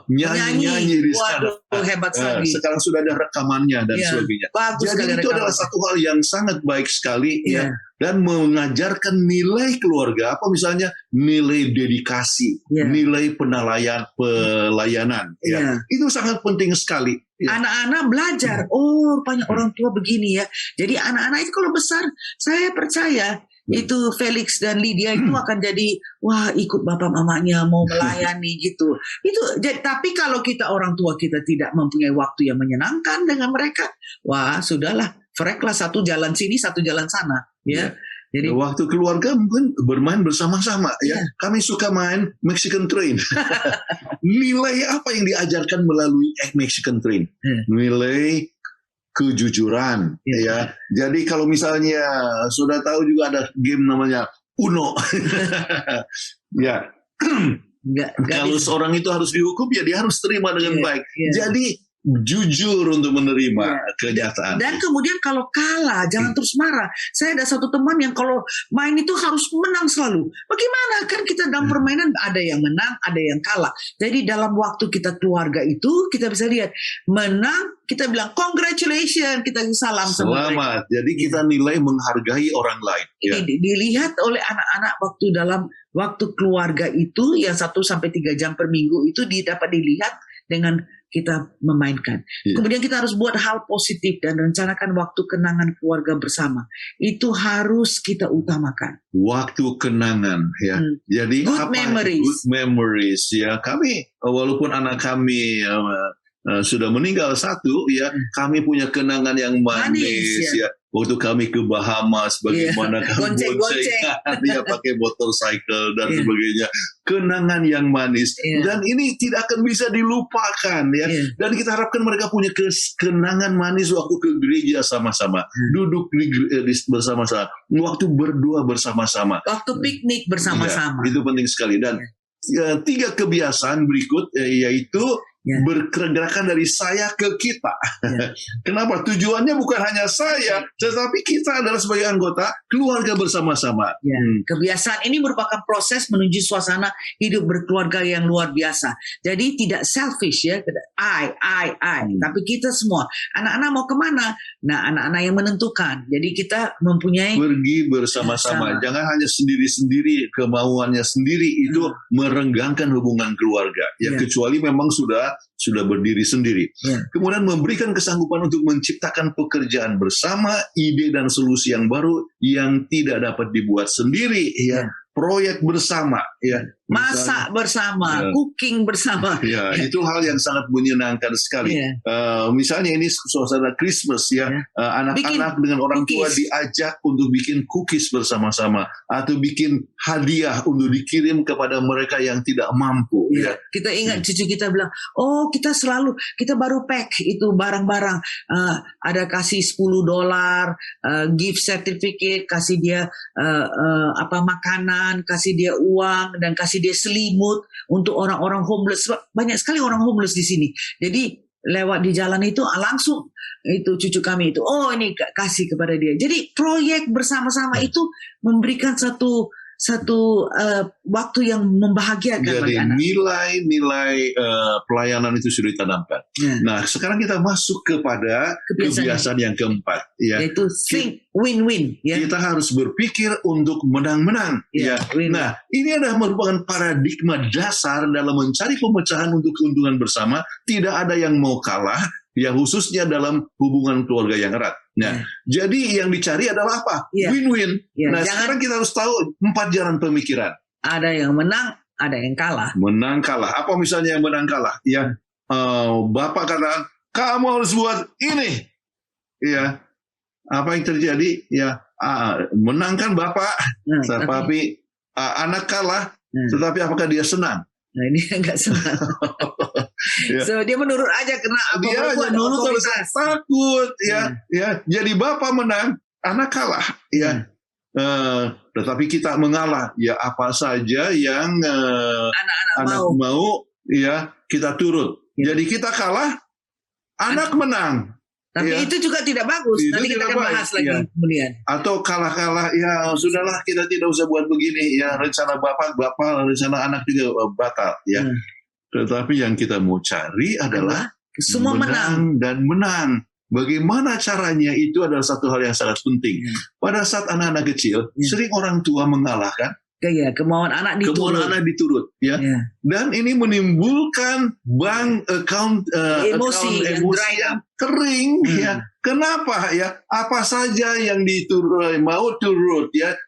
Nyanyi di sana. Waduh, hebat sekali. Sekarang sudah ada rekamannya dan sebagainya. Bagus. Jadi itu adalah satu hal yang sangat baik sekali ya. Dan mengajarkan nilai keluarga, apa misalnya nilai dedikasi, nilai pelayanan. Ya. Itu sangat penting sekali. Ya. Anak-anak belajar, banyak orang tua begini ya. Jadi anak-anak itu kalau besar, saya percaya itu Felix dan Lydia itu akan jadi ikut bapak mamanya mau melayani gitu. Tapi kalau kita orang tua kita tidak mempunyai waktu yang menyenangkan dengan mereka, sudahlah, freklah satu jalan sini, satu jalan sana. Ya. Jadi waktu keluarga mungkin bermain bersama-sama ya. Kami suka main Mexican Train. Nilai apa yang diajarkan melalui Mexican Train? Nilai kejujuran ya. Jadi kalau misalnya sudah tahu juga ada game namanya Uno. Ya. Kalau seorang itu harus dihukum ya dia harus terima dengan baik. Jadi jujur untuk menerima kenyataan. Dan kemudian kalau kalah, jangan terus marah. Saya ada satu teman yang kalau main itu harus menang selalu. Bagaimana? Kan kita dalam permainan ada yang menang, ada yang kalah. Jadi dalam waktu kita keluarga itu, kita bisa lihat menang, kita bilang congratulations, kita salam sama selamat. Jadi kita nilai menghargai orang lain. Ini dilihat oleh anak-anak dalam waktu keluarga itu yang 1-3 jam per minggu itu dapat dilihat dengan kita memainkan. Kemudian kita harus buat hal positif dan rencanakan waktu kenangan keluarga bersama. Itu harus kita utamakan. Waktu kenangan ya. Jadi good memories ya. Kami walaupun anak kami sudah meninggal satu ya, kami punya kenangan yang manis ya. Waktu kami ke Bahamas, bagaimana kami boncengan, ya pakai motorcycle dan sebagainya. Kenangan yang manis. Dan ini tidak akan bisa dilupakan ya. Dan kita harapkan mereka punya kenangan manis waktu ke gereja sama-sama. Duduk bersama-sama. Waktu berdua bersama-sama. Waktu piknik bersama-sama. Itu penting sekali. Dan 3 kebiasaan berikut yaitu bergerakan dari saya ke kita. Kenapa? Tujuannya bukan hanya saya, tetapi kita adalah sebagai anggota keluarga bersama-sama. Kebiasaan ini merupakan proses menuju suasana hidup berkeluarga yang luar biasa. Jadi tidak selfish ya, I. Tapi kita semua, anak-anak mau kemana? Nah, anak-anak yang menentukan. Jadi kita mempunyai Pergi bersama-sama, Sama. jangan hanya sendiri-sendiri, kemauannya sendiri itu merenggangkan hubungan keluarga. Ya, Ya. kecuali memang sudah berdiri sendiri. Ya. Kemudian memberikan kesanggupan untuk menciptakan pekerjaan bersama, ide dan solusi yang baru yang tidak dapat dibuat sendiri. Ya, proyek bersama. Ya, masak bersama, Ya. cooking bersama. Ya, itu hal yang sangat menyenangkan sekali. Ya. Misalnya ini suasana Christmas ya, Ya. anak-anak dengan orang tua cookies. diajak untuk bikin cookies bersama-sama atau bikin hadiah untuk dikirim kepada mereka yang tidak mampu. Ya, Ya. kita ingat cucu kita bilang, oh kita baru pack itu barang-barang, ada kasih $10, gift certificate, kasih dia makanan, kasih dia uang dan kasih dia selimut untuk orang-orang homeless. Banyak sekali orang homeless di sini. Jadi lewat di jalan itu langsung itu cucu kami itu, oh ini kasih kepada dia. Jadi proyek bersama-sama itu memberikan satu waktu yang membahagiakan Jadi bagi anak. nilai-nilai pelayanan itu sudah ditanamkan. Ya. Nah, sekarang kita masuk kepada kebiasaan yang keempat. Ya. Yaitu think win-win. Ya. Kita harus berpikir untuk menang-menang. Ya, Ya. win. Nah, ini adalah merupakan paradigma dasar dalam mencari pemecahan untuk keuntungan bersama. Tidak ada yang mau kalah, ya khususnya dalam hubungan keluarga yang erat. Nah, jadi yang dicari adalah apa? Ya. Win-win. Ya, Nah, jangan- sekarang kita harus tahu 4 jalan pemikiran. Ada yang menang, ada yang kalah. Menang kalah. Apa misalnya yang menang kalah? Ya, Bapak katakan, kamu harus buat ini. Ya, apa yang terjadi? Ya, menangkan Bapak, Nah, tapi anak kalah. Hmm. Tetapi apakah dia senang? Nah, ini enggak senang. Ya. So, dia menurut aja karena apa Dia buat nurut terus otoritas. takut. Ya. Jadi Bapak menang, anak kalah. Ya. Tetapi kita mengalah. Ya, apa saja yang Anak-anak anak mau. mau, ya kita turut. Ya. Jadi kita kalah, anak menang. Tapi Ya. itu juga tidak bagus. Itu Nanti kita tidak akan baik. bahas lagi Ya. kemudian. Atau kalah-kalah, ya sudahlah kita tidak usah buat begini. Ya, rencana bapak, rencana anak juga batal. Ya. Hmm. Tetapi yang kita mau cari adalah Semua menang. dan menang. Bagaimana caranya itu adalah satu hal yang sangat penting. Ya. Pada saat anak-anak kecil, Ya. sering orang tua mengalahkan, Ya, kemauan anak diturut. kemauan anak diturut. Ya. Ya. Dan ini menimbulkan bank account Emosi yang emosi dry yang kering. Hmm. Ya. Kenapa ya? Apa saja yang mau turut ya?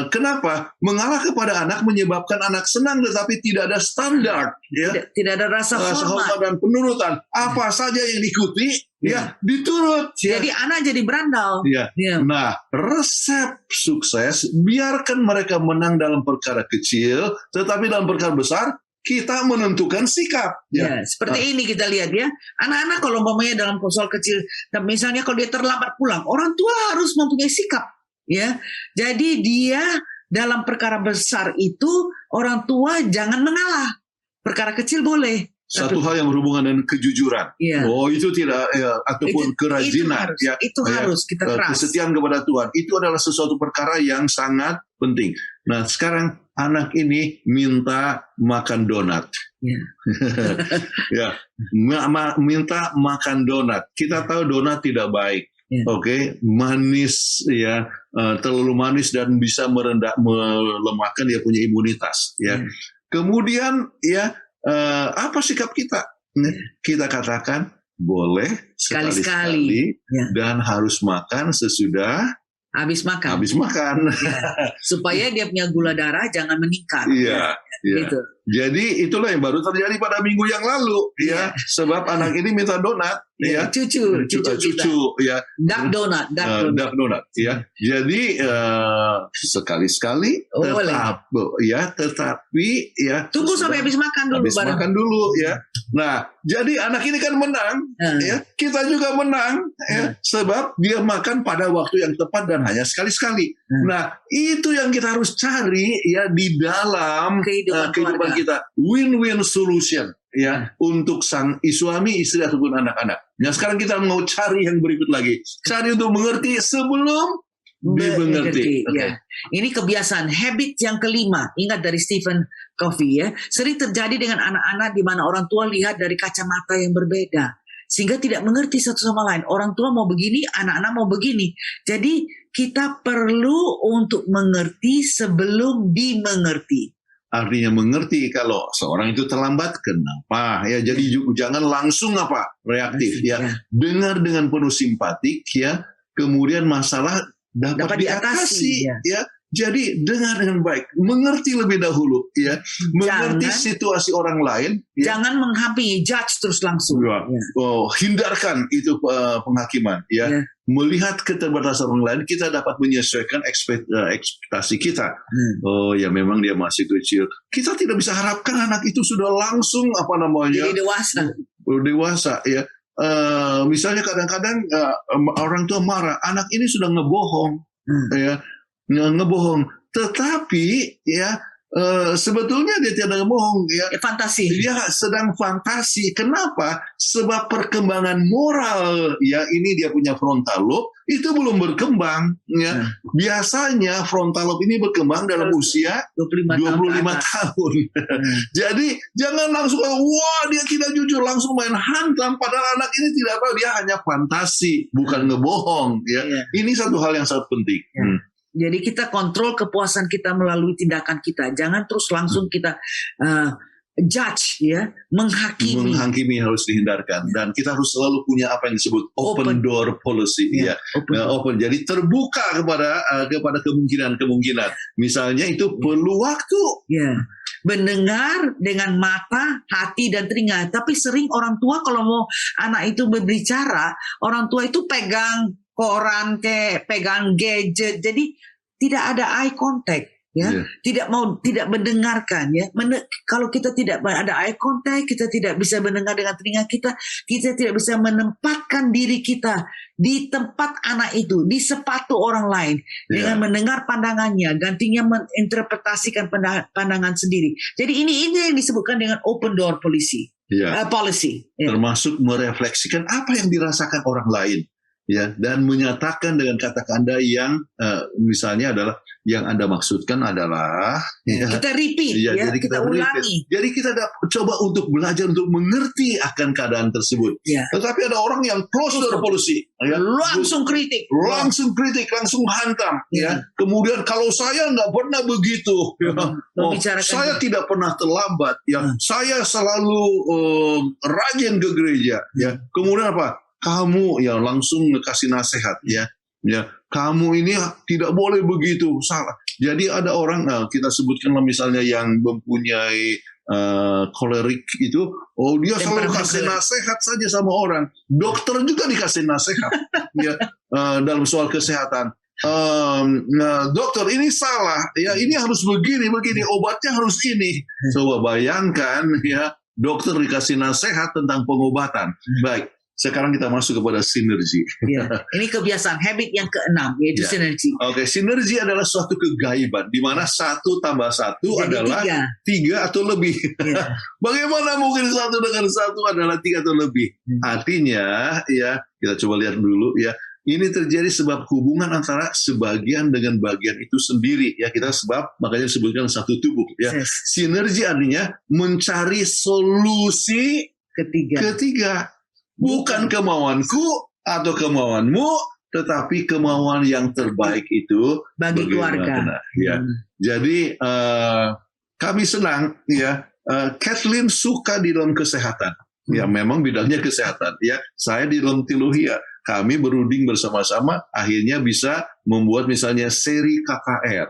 Kenapa? Mengalah kepada anak menyebabkan anak senang tetapi tidak ada standar ya. Tidak ada rasa Rasa hormat. hormat dan penurutan. Apa saja yang diikuti ya diturut. Ya. Jadi anak jadi berandal. Ya. Ya. Nah, resep sukses biarkan mereka menang dalam perkara kecil, tetapi dalam perkara besar kita menentukan sikap. Ya, seperti ini kita lihat ya. Anak-anak kalau umpamanya dalam soal kecil, misalnya kalau dia terlambat pulang, orang tua harus mempunyai sikap. Ya, jadi dia dalam perkara besar itu orang tua jangan mengalah. Perkara kecil boleh. Satu hal yang berhubungan dengan kejujuran. Ya. Oh, itu tidak ya, ataupun kerajinan itu harus, ya. itu Ya, harus kita keras. Kesetiaan kepada Tuhan itu adalah sesuatu perkara yang sangat penting. Nah, sekarang anak ini minta makan donat. Ya. Ya, minta makan donat. Kita tahu donat tidak baik. Ya. Oke, manis ya, terlalu manis dan bisa melemahkan dia punya imunitas ya. Ya. Kemudian ya, apa sikap kita? Kita katakan boleh sekali-sekali Ya. dan harus makan sesudah Habis makan. habis makan. Ya. Supaya dia punya gula darah jangan meningkat. Iya, iya. Gitu. Jadi itulah yang baru terjadi pada minggu yang lalu ya, sebab anak ini minta donat ya. Cucu kita. Ya. Duck donut. Duck donut ya. Jadi sekali-sekali Boleh. tetapi ya Tunggu sesudah sampai habis makan dulu habis bareng. makan dulu ya. Nah, jadi anak ini kan menang ya. Kita juga menang ya, sebab dia makan pada waktu yang tepat dan hanya sekali-sekali. Nah, itu yang kita harus cari ya di dalam Kehidupan kehidupan kita. Win-win solution ya untuk sang suami, istri ataupun anak-anak. Nah, sekarang kita mau cari yang berikut lagi. Cari untuk mengerti sebelum Dimengerti. Ya. Ini kebiasaan habit yang kelima. Ingat dari Stephen Covey ya. Sering terjadi dengan anak-anak di mana orang tua lihat dari kacamata yang berbeda. Sehingga tidak mengerti satu sama lain. Orang tua mau begini, anak-anak mau begini. Jadi kita perlu untuk mengerti sebelum dimengerti. Artinya mengerti kalau seorang itu terlambat, kenapa? Ya, jadi jangan langsung reaktif ya. Dengar dengan penuh simpatik ya. Kemudian masalah dapat diatasi ya. Jadi dengar dengan baik, mengerti lebih dahulu ya, mengerti situasi orang lain. Ya. Jangan menghakimi, judge terus langsung. Ya. Hindarkan itu penghakiman ya. Melihat keterbatasan orang lain, kita dapat menyesuaikan ekspektasi kita. Oh ya, memang dia masih kecil. Kita tidak bisa harapkan anak itu sudah langsung jadi dewasa ya. Misalnya kadang-kadang orang tua marah, anak ini sudah ngebohong ya. Ngebohong, tetapi ya sebetulnya dia tidak ngebohong ya. Fantasi. Dia sedang fantasi. Kenapa? Sebab perkembangan moral ya, ini dia punya frontal lobe itu belum berkembang ya. Biasanya frontal lobe ini berkembang dalam usia 25 tahun. Jadi jangan langsung wah dia tidak jujur langsung main hantam, padahal anak ini tidak tahu dia hanya fantasi, bukan ngebohong ya. Ini satu hal yang sangat penting. Jadi kita kontrol kepuasan kita melalui tindakan kita. Jangan terus langsung kita judge ya, menghakimi. Menghakimi harus dihindarkan. Dan kita harus selalu punya apa yang disebut open door policy ya. Open. Jadi terbuka kepada kemungkinan-kemungkinan. Misalnya itu perlu waktu. Ya. Mendengar dengan mata, hati, dan telinga. Tapi sering orang tua kalau mau anak itu berbicara, orang tua itu pegang koran, pegang gadget, jadi tidak ada eye contact ya. Tidak mendengarkan ya. Kalau kita tidak ada eye contact, kita tidak bisa mendengar dengan telinga kita tidak bisa menempatkan diri kita di tempat anak itu, di sepatu orang lain dengan mendengar pandangannya, gantinya menginterpretasikan pandangan sendiri. Jadi ini yang disebutkan dengan open door policy. Policy. Termasuk merefleksikan apa yang dirasakan orang lain. Ya, dan menyatakan dengan kata-kata yang misalnya adalah yang Anda maksudkan adalah kita repeat jadi kita ulangi. Jadi kita coba untuk belajar untuk mengerti akan keadaan tersebut. Tetapi ada orang yang close door policy ya, langsung kritik, langsung hantam ya. Kemudian kalau saya nggak pernah begitu saya tidak pernah terlambat ya. Saya selalu rajin ke gereja ya. Kemudian apa? Kamu ya langsung kasih nasihat ya. Kamu ini tidak boleh begitu, salah. Jadi ada orang kita sebutkanlah misalnya yang mempunyai kolerik itu, dia selalu kasih nasihat saja sama orang. Dokter juga dikasih nasihat ya, dalam soal kesehatan. Dokter ini salah ya, ini harus begini obatnya harus ini. Coba bayangkan ya, dokter dikasih nasihat tentang pengobatan. Baik. Sekarang kita masuk kepada sinergi. Ini kebiasaan habit yang keenam, yaitu sinergi. Sinergi adalah suatu kegaiban di mana 1 tambah 1 jadi adalah 3 atau lebih. Bagaimana mungkin 1 dengan 1 adalah 3 atau lebih? Artinya, ya kita coba lihat dulu ya. Ini terjadi sebab hubungan antara sebagian dengan bagian itu sendiri. Ya kita makanya disebutkan satu tubuh. Ya. Sinergi artinya mencari solusi ketiga. Bukan kemauanku atau kemauanmu, tetapi kemauan yang terbaik itu bagi keluarga. Ya. Jadi kami senang ya. Kathleen suka di dalam kesehatan. Ya memang bidangnya kesehatan. Ya saya di dalam teologi ya. Kami berunding bersama-sama, akhirnya bisa membuat misalnya seri KKR.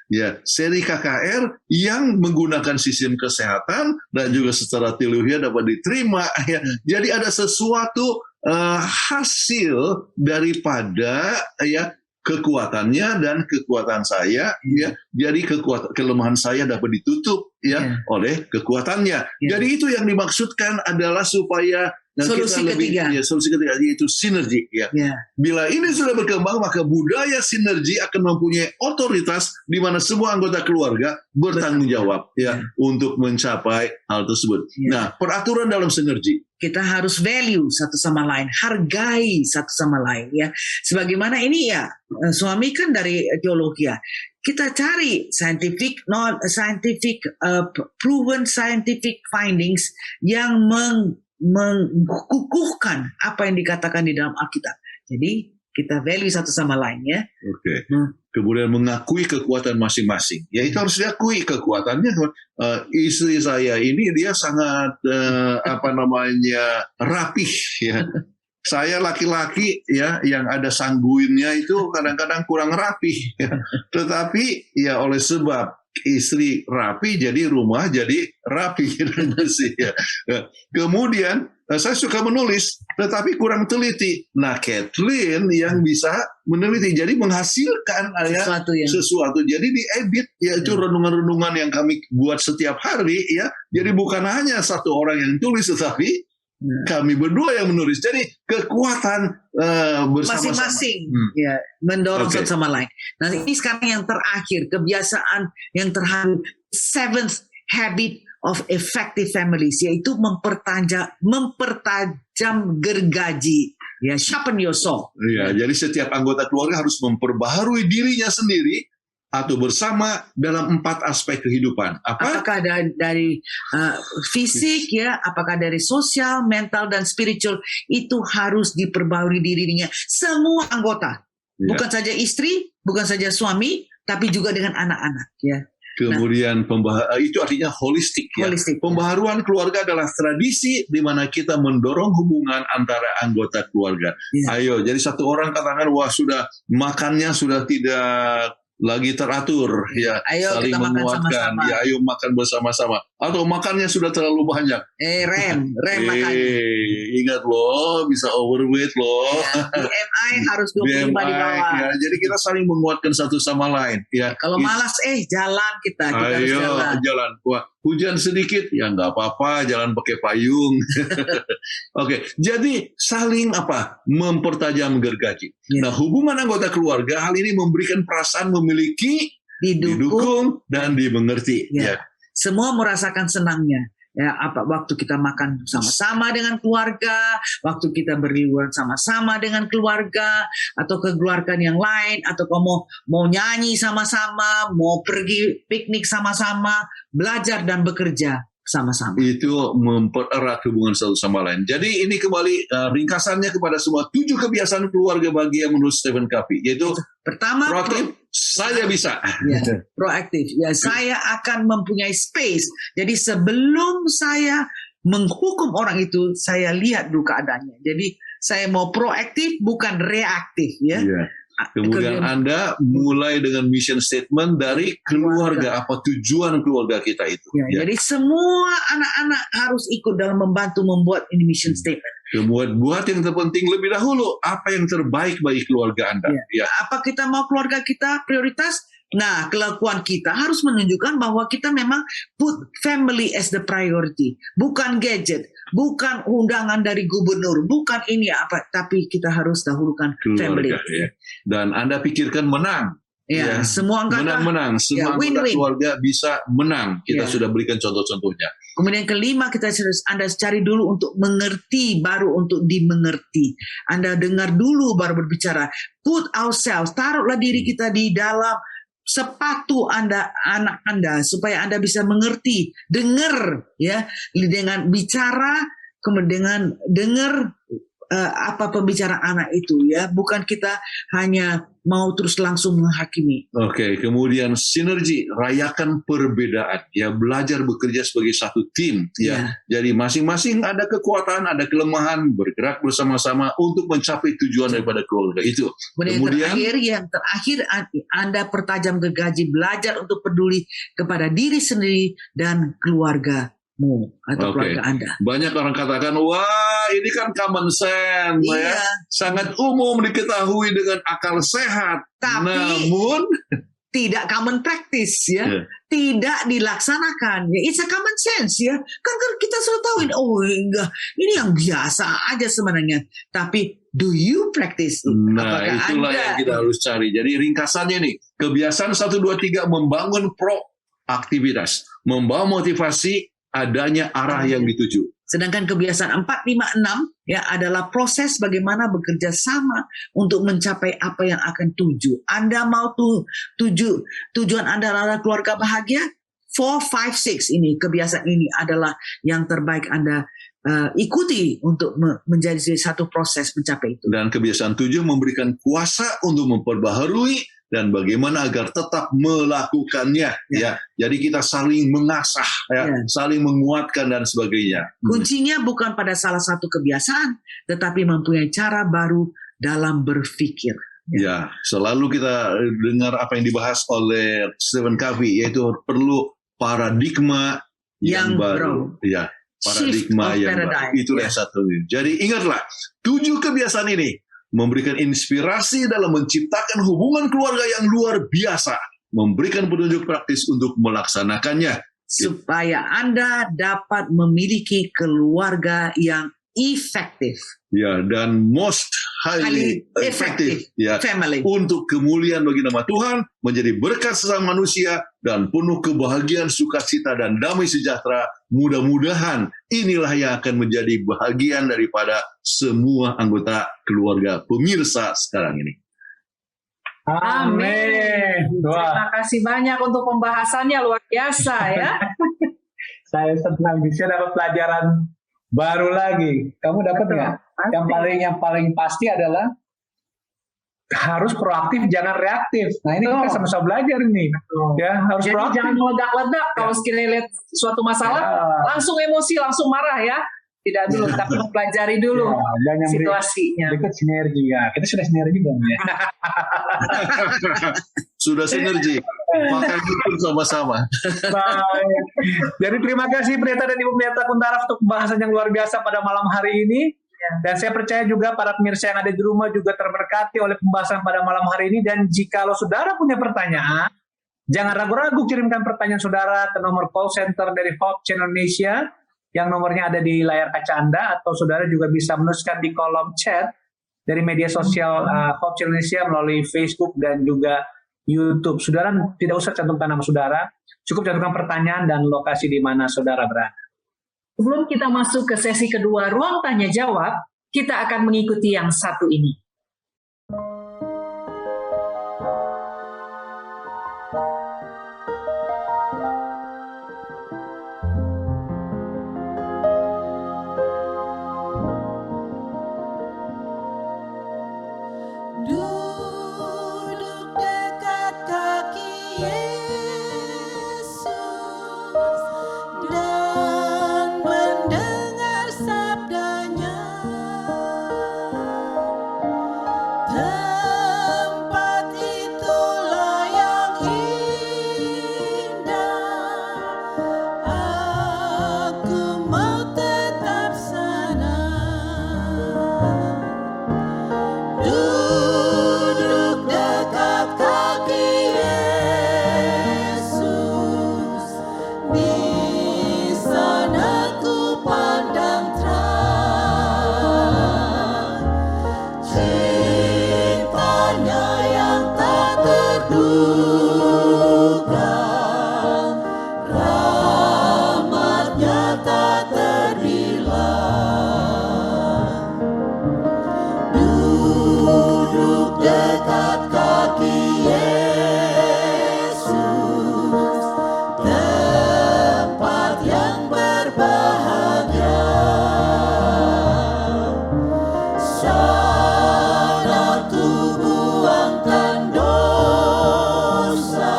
Ya, seri KKR yang menggunakan sistem kesehatan dan juga secara teologi dapat diterima. Ya. Jadi ada sesuatu hasil daripada ya kekuatannya dan kekuatan saya. Ya. Jadi kelemahan saya dapat ditutup ya oleh kekuatannya. Jadi itu yang dimaksudkan adalah supaya Nah, Solusi kita lebih, ketiga. ya, solusi ketiga yaitu sinergi. Ya. Ya. Bila ini sudah berkembang, maka budaya sinergi akan mempunyai otoritas di mana semua anggota keluarga bertanggung jawab ya untuk mencapai hal tersebut. Ya. Nah, peraturan dalam sinergi. Kita harus value satu sama lain, hargai satu sama lain ya. Sebagaimana ini ya, suami kan dari teologi ya. Kita cari scientific, non scientific, proven scientific findings yang mengukuhkan apa yang dikatakan di dalam Alkitab. Jadi kita value satu sama lain ya. Oke. Kemudian mengakui kekuatan masing-masing. Ya itu harus diakui kekuatannya. Istri saya ini dia sangat rapih ya. Saya laki-laki ya yang ada sangguinnya itu kadang-kadang kurang rapih. Ya. Tetapi ya oleh sebab istri rapi jadi rumah jadi rapi dan bersih ya. Kemudian saya suka menulis tetapi kurang teliti. Nah, Kathleen yang bisa meneliti jadi menghasilkan sesuatu. Jadi diedit yaitu renungan-renungan yang kami buat setiap hari ya. Jadi bukan hanya satu orang yang tulis tetapi kami berdua yang menulis. Jadi kekuatan bersama-sama. Masing-masing ya, mendorong satu sama lain. Nah ini sekarang yang terakhir, kebiasaan yang terakhir, seventh habit of effective families, yaitu mempertajam gergaji. Ya, sharpen your saw. Ya, jadi setiap anggota keluarga harus memperbaharui dirinya sendiri atau bersama dalam 4 aspek kehidupan. Apakah dari fisik ya, apakah dari sosial, mental dan spiritual, itu harus diperbaharui dirinya semua anggota, bukan saja istri, bukan saja suami, tapi juga dengan anak-anak ya. Kemudian itu artinya holistik ya. Pembaharuan keluarga adalah tradisi di mana kita mendorong hubungan antara anggota keluarga. Ayo, jadi satu orang katakan wah sudah makannya sudah tidak lagi teratur ya, ayo saling kita menguatkan makan sama-sama. Ya ayo makan bersama-sama atau makannya sudah terlalu banyak rem makannya. Ingat loh bisa overweight loh ya, BMI harus 25 di bawah ya, jadi kita saling menguatkan satu sama lain ya. Kalau malas jalan kita harus jalan. Wah, hujan sedikit ya nggak apa-apa, jalan pakai payung. Oke, jadi saling mempertajam gergaji. Nah, hubungan anggota keluarga hal ini memberikan perasaan memiliki, didukung dan dimengerti. Ya. Semua merasakan senangnya. Ya, waktu kita makan sama-sama dengan keluarga, waktu kita berliburan sama-sama dengan keluarga, atau kekeluargaan yang lain, atau kamu mau nyanyi sama-sama, mau pergi piknik sama-sama, belajar dan bekerja sama-sama. Itu mempererat hubungan satu sama lain. Jadi ini kembali ringkasannya kepada semua 7 kebiasaan keluarga bahagia menurut Stephen Covey, yaitu pertama, proaktif, saya bisa. Ya, proaktif. Ya, saya akan mempunyai space. Jadi sebelum saya menghukum orang itu, saya lihat dulu keadaannya. Jadi saya mau proaktif bukan reaktif ya. Kemudian Anda mulai dengan mission statement dari keluarga. Apa tujuan keluarga kita itu. Jadi semua anak-anak harus ikut dalam membantu membuat ini mission statement. Kemudian buat yang terpenting lebih dahulu. Apa yang terbaik bagi keluarga Anda. Apa kita mau keluarga kita prioritas? Nah, kelakuan kita harus menunjukkan bahwa kita memang put family as the priority. Bukan gadget, bukan undangan dari gubernur, bukan ini tapi kita harus dahulukan family. Ya. Dan Anda pikirkan menang. Semua anggota menang. Semua anggota keluarga bisa menang. Kita sudah berikan contoh-contohnya. Kemudian kelima, Anda cari dulu untuk mengerti, baru untuk dimengerti. Anda dengar dulu, baru berbicara. Put ourselves, taruhlah diri kita di dalam sepatu anak Anda supaya Anda bisa mengerti, dengar ya, dengan bicara, kemudian dengan dengar apa pembicaraan anak itu ya, bukan kita hanya mau terus langsung menghakimi. Oke, kemudian sinergi, rayakan perbedaan ya, belajar bekerja sebagai satu tim ya. Jadi masing-masing ada kekuatan, ada kelemahan, bergerak bersama-sama untuk mencapai tujuan daripada keluarga itu. Kemudian yang terakhir Anda pertajam gergaji, belajar untuk peduli kepada diri sendiri dan keluarga atau keluarga Anda. Banyak orang katakan, wah ini kan common sense, sangat umum diketahui dengan akal sehat. Tapi, namun tidak common practice ya, Ya. tidak dilaksanakan. Ya, it's a common sense ya. Kan kita selalu tahu ini, oh enggak, ini yang biasa aja sebenarnya. Tapi do you practice it? Nah, Apakah itulah Anda yang kita harus cari. Jadi ringkasannya nih, kebiasaan 1, 2, 3 membangun proaktivitas, membawa motivasi, adanya arah yang dituju. Sedangkan kebiasaan 4, 5, 6 ya adalah proses bagaimana bekerja sama untuk mencapai apa yang akan tuju. Anda mau tujuan Anda adalah keluarga bahagia? 4, 5, 6 ini kebiasaan ini adalah yang terbaik Anda ikuti untuk menjadi satu proses mencapai itu. Dan kebiasaan 7 memberikan kuasa untuk memperbaharui dan bagaimana agar tetap melakukannya. Ya. Jadi kita saling mengasah, saling menguatkan dan sebagainya. Kuncinya bukan pada salah satu kebiasaan, tetapi mempunyai cara baru dalam berpikir. Ya, selalu kita dengar apa yang dibahas oleh Stephen Covey, yaitu perlu paradigma yang baru. Ya, paradigma Shift of yang paradigm. baru. Itulah yang satu. Jadi ingatlah, 7 kebiasaan ini memberikan inspirasi dalam menciptakan hubungan keluarga yang luar biasa, memberikan petunjuk praktis untuk melaksanakannya. Supaya Anda dapat memiliki keluarga yang efektif. Ya, dan most highly effective, ya, family. untuk kemuliaan bagi nama Tuhan, menjadi berkat sesama manusia, dan penuh kebahagiaan, sukacita, dan damai sejahtera. Mudah-mudahan inilah yang akan menjadi bahagian daripada semua anggota keluarga pemirsa sekarang ini. Amin. Wah, Terima kasih banyak untuk pembahasannya, luar biasa ya. saya senang bisa dapat pelajaran baru lagi. Kamu dapat Betul. nggak? Yang paling pasti adalah harus proaktif, jangan reaktif. Nah ini kita Betul. sama-sama belajar ini. Ya, harus Jadi proaktif. jangan meledak-ledak kalau sekali lihat suatu masalah, Ya. langsung emosi, langsung marah ya. Tidak dulu, tapi pelajari dulu Ya, jangan situasinya. berikut sinergi ya. Kita sudah sinergi dong ya. Sudah sinergi, maka kita sama-sama. Baik. Jadi terima kasih Pendeta dan Ibu Pendeta Kuntara untuk pembahasan yang luar biasa pada malam hari ini. Dan saya percaya juga para pemirsa yang ada di rumah juga terberkati oleh pembahasan pada malam hari ini. Dan jikalau saudara punya pertanyaan, jangan ragu-ragu kirimkan pertanyaan saudara ke nomor call center dari Hope Channel Indonesia yang nomornya ada di layar kaca Anda, atau saudara juga bisa menuliskan di kolom chat dari media sosial Hope Channel Indonesia melalui Facebook dan juga YouTube. Saudara tidak usah cantumkan nama saudara, cukup cantumkan pertanyaan dan lokasi di mana saudara berada. Sebelum kita masuk ke sesi kedua, ruang tanya jawab, kita akan mengikuti yang satu ini. Duduk dekat kaki Yesus dan mendengar sabdanya. Tempat itulah yang indah. Aku mau tetap sana. Duduk dekat kaki Yesus, di sana ku pandang terang cintanya yang tak terduga, rahmatnya tak terbilang. Duduk dekat kaki Yesus, tempat yang berbahagia. Sana ku buangkan dosa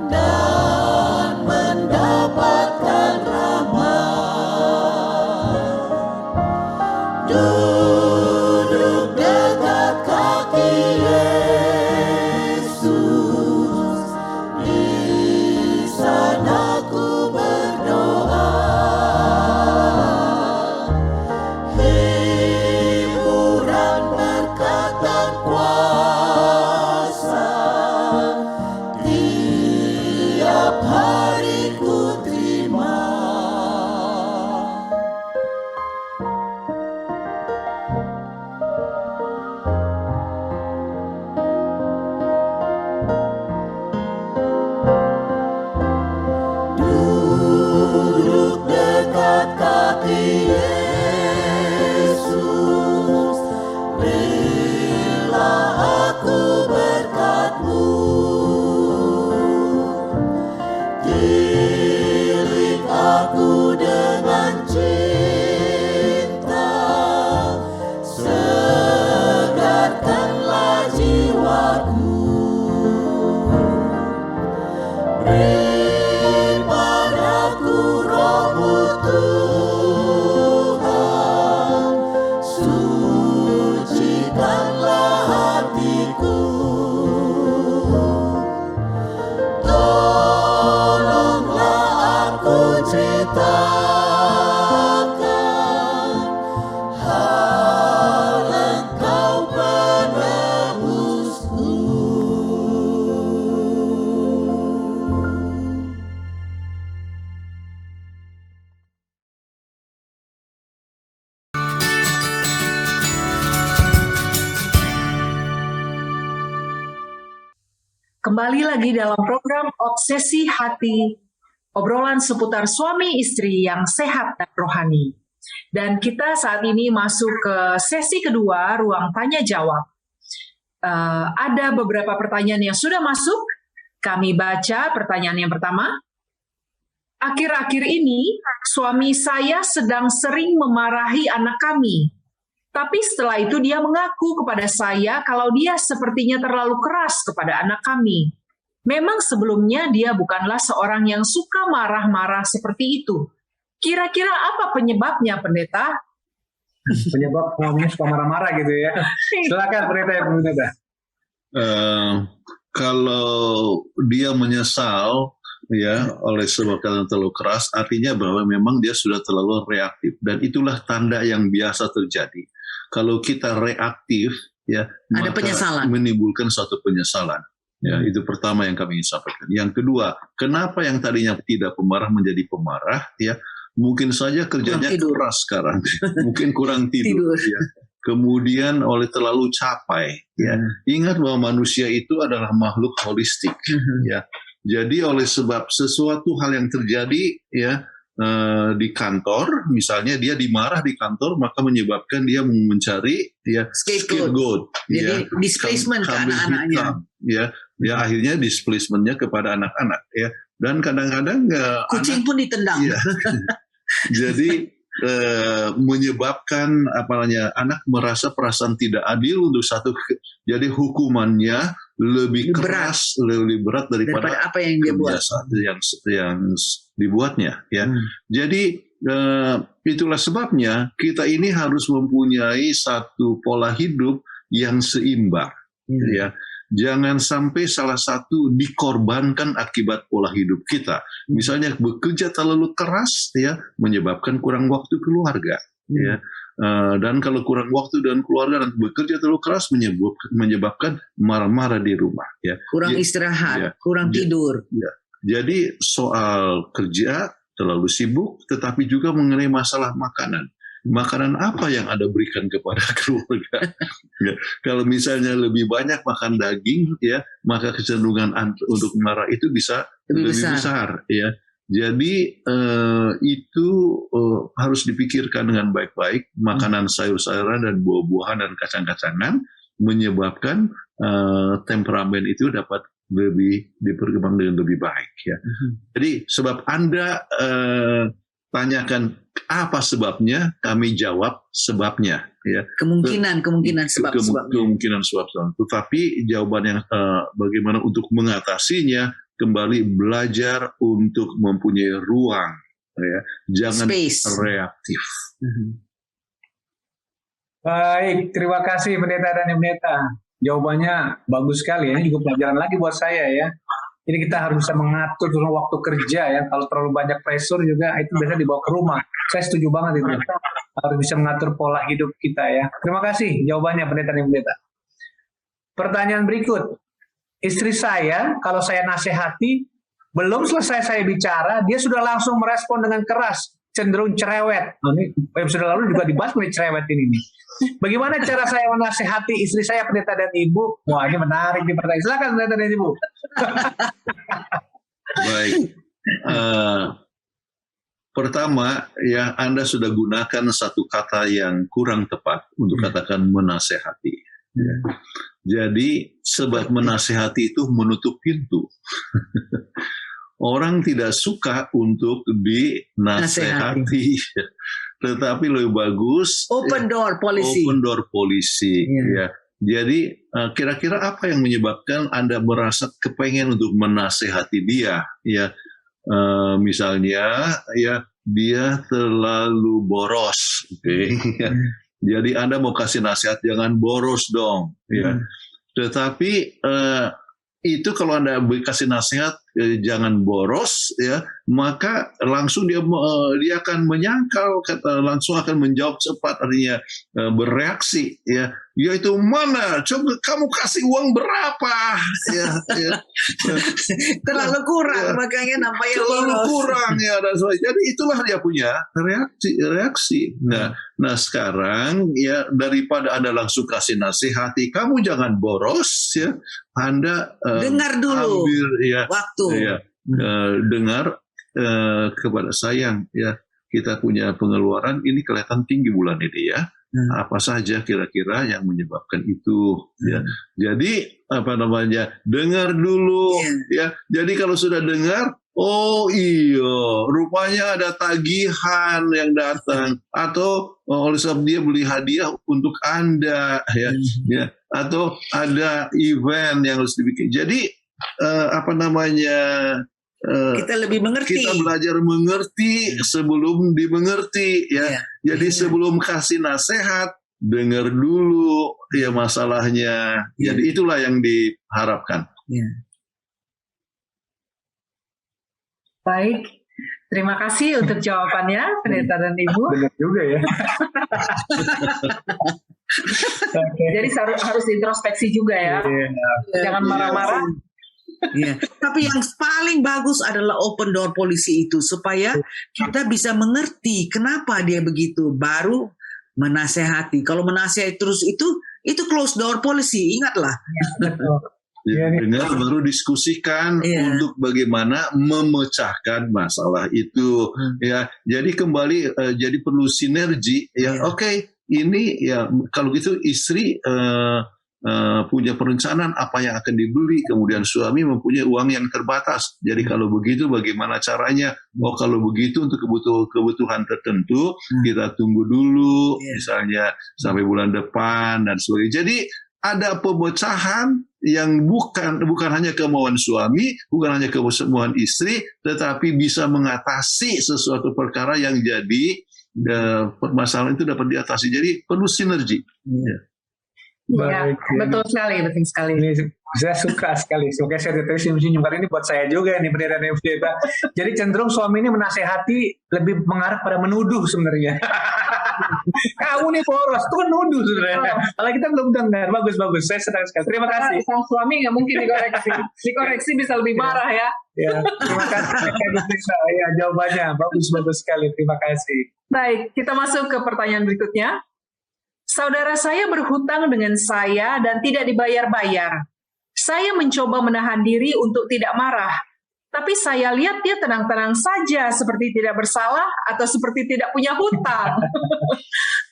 dan mendapatkan rahmat. Duduk dekat kaki Yesus, di sana ku berdoa. Hiburan berkat dan kuasa Kembali lagi dalam program Obsesi Hati, obrolan seputar suami istri yang sehat dan rohani. Dan kita saat ini masuk ke sesi kedua, ruang tanya jawab. Ada beberapa pertanyaan yang sudah masuk. Kami baca pertanyaan yang pertama. Akhir-akhir ini, suami saya sedang sering memarahi anak kami. Tapi setelah itu dia mengaku kepada saya kalau dia sepertinya terlalu keras kepada anak kami. Memang sebelumnya dia bukanlah seorang yang suka marah-marah seperti itu. Kira-kira apa penyebabnya, Pendeta? Penyebab suaminya suka marah-marah gitu ya. Silakan pendeta. Kalau dia menyesal ya oleh sebab yang terlalu keras, artinya bahwa memang dia sudah terlalu reaktif, dan itulah tanda yang biasa terjadi. Kalau kita reaktif, ya, Ada maka penyesalan. menimbulkan suatu penyesalan. Ya, itu pertama yang kami ingin sampaikan. Yang kedua, kenapa yang tadinya tidak pemarah menjadi pemarah? Ya, mungkin saja kerjanya tidur. keras sekarang, mungkin kurang tidur. Tidur. Ya. Kemudian oleh terlalu capai. Ya, ingat bahwa manusia itu adalah makhluk holistik. Ya, jadi oleh sebab sesuatu hal yang terjadi, ya. Di kantor, misalnya dia dimarah di kantor, maka menyebabkan dia mencari ya scapegoat, Jadi ya, displacement ke kambing anak-anaknya. hitam, ya akhirnya displacementnya kepada anak-anak, ya, dan kadang-kadang Kucing pun ditendang. ya, jadi menyebabkan anak merasa perasaan tidak adil untuk satu, jadi hukumannya lebih keras, lebih berat daripada apa yang dia buat. kebiasaan yang dibuatnya, ya. Jadi itulah sebabnya kita ini harus mempunyai satu pola hidup yang seimbang, ya. Jangan sampai salah satu dikorbankan akibat pola hidup kita. Misalnya bekerja terlalu keras, ya, menyebabkan kurang waktu keluarga, ya. Dan kalau kurang waktu dan keluarga dan bekerja terlalu keras menyebabkan marah-marah di rumah, ya. Kurang istirahat, ya, kurang tidur. Ya. Jadi soal kerja terlalu sibuk, tetapi juga mengenai masalah makanan. Makanan apa yang Anda berikan kepada keluarga? Ya. Kalau misalnya lebih banyak makan daging, ya, maka kecenderungan untuk marah itu bisa lebih besar, ya. Jadi itu harus dipikirkan dengan baik-baik. Makanan sayur-sayuran dan buah-buahan dan kacang-kacangan menyebabkan temperamen itu dapat lebih diperkembang dengan lebih baik, ya. Jadi sebab Anda tanyakan apa sebabnya, kami jawab sebabnya, ya. Kemungkinan sebab-sebabnya. Kemungkinan sebab-sebab. Tetapi jawaban yang bagaimana untuk mengatasinya, kembali belajar untuk mempunyai ruang, ya. Jangan Space. reaktif. Baik, terima kasih Pendeta dan Pendeta. Jawabannya bagus sekali ya, ini juga pelajaran lagi buat saya ya. Jadi kita harus bisa mengatur waktu kerja ya. Kalau terlalu banyak pressure juga itu biasanya dibawa ke rumah. Saya setuju banget itu. Harus bisa mengatur pola hidup kita ya. Terima kasih jawabannya Pendeta dan Pendeta. Pertanyaan berikut. Istri saya, kalau saya nasihati, belum selesai saya bicara, dia sudah langsung merespon dengan keras, cenderung cerewet. Nah, ini episode lalu juga dibahas mengenai cerewet ini. Bagaimana cara saya menasihati istri saya, Pendeta dan Ibu? Wah, ini menarik di pertanyaan. Silakan Pendeta dan Ibu. Baik. Pertama, ya, Anda sudah gunakan satu kata yang kurang tepat untuk katakan menasehati. Ya. Jadi sebab menasehati itu menutup pintu. Orang tidak suka untuk dinasehati, tetapi lebih bagus Open door policy. Open door policy, ya. Jadi kira-kira apa yang menyebabkan Anda merasa kepengen untuk menasehati dia, ya? Misalnya, ya, dia terlalu boros, ya. Jadi Anda mau kasih nasihat, jangan boros dong, ya. Tetapi itu kalau Anda kasih nasihat jangan boros, ya, maka langsung dia akan menyangkal, langsung akan menjawab cepat, artinya bereaksi, ya, yaitu mana, coba kamu kasih uang berapa, ya, ya. Terlalu kurang, makanya nampaknya Terlalu boros. kurang, ya, dan sebagainya. Jadi itulah dia punya reaksi. Nah sekarang, ya, daripada Anda langsung kasih nasihati, kamu jangan boros, ya, Anda Dengar dulu ambil, ya, waktu. ya, dengar kepada saya, ya, kita punya pengeluaran ini kelihatan tinggi bulan ini, ya. Apa saja kira-kira yang menyebabkan itu, ya. Jadi apa namanya, dengar dulu, ya. Jadi kalau sudah dengar, oh iya, rupanya ada tagihan yang datang, atau oleh sebab dia beli hadiah untuk Anda, ya, ya, atau ada event yang harus dibikin. Jadi apa namanya, Kita lebih mengerti. kita belajar mengerti sebelum dimengerti, ya. Jadi sebelum kasih nasihat, dengar dulu, ya, masalahnya. Jadi itulah yang diharapkan. Baik, terima kasih untuk jawabannya, Pendeta dan Ibu. Benar juga ya. Jadi harus introspeksi juga ya, jangan marah-marah. Ya. Tapi yang paling bagus adalah open door policy itu, supaya kita bisa mengerti kenapa dia begitu, baru menasehati. Kalau menasehati terus itu close door policy, ingatlah. Dengar baru diskusikan untuk bagaimana memecahkan masalah itu, ya. Jadi kembali, jadi perlu sinergi, ya. Oke, ini, ya, kalau gitu istri punya perencanaan apa yang akan dibeli, kemudian suami mempunyai uang yang terbatas. Jadi kalau begitu bagaimana caranya? Oh, kalau begitu untuk kebutuhan tertentu kita tunggu dulu, misalnya sampai bulan depan dan sebagainya. Jadi ada pemecahan yang bukan hanya kemauan suami, bukan hanya kemauan istri, tetapi bisa mengatasi sesuatu perkara yang jadi permasalahan itu dapat diatasi. Jadi perlu sinergi. Iya, betul sekali. Ini saya suka sekali. Semoga saya senyum-senyum karena ini buat saya juga nih, Pendeta dan Pendeta. Jadi cenderung suami ini menasehati lebih mengarah pada menuduh sebenarnya. Kamu nih boros, itu kan nuduh sebenarnya. Kalau kita belum dengar, bagus. Saya senang sekali. Terima kasih. Sang suami nggak mungkin dikoreksi. Dikoreksi bisa lebih marah ya. Ya, terima kasih. Ya, jawabannya bagus sekali. Terima kasih. Baik, kita masuk ke pertanyaan berikutnya. Saudara saya berhutang dengan saya dan tidak dibayar-bayar. Saya mencoba menahan diri untuk tidak marah. Tapi saya lihat dia tenang-tenang saja, seperti tidak bersalah atau seperti tidak punya hutang.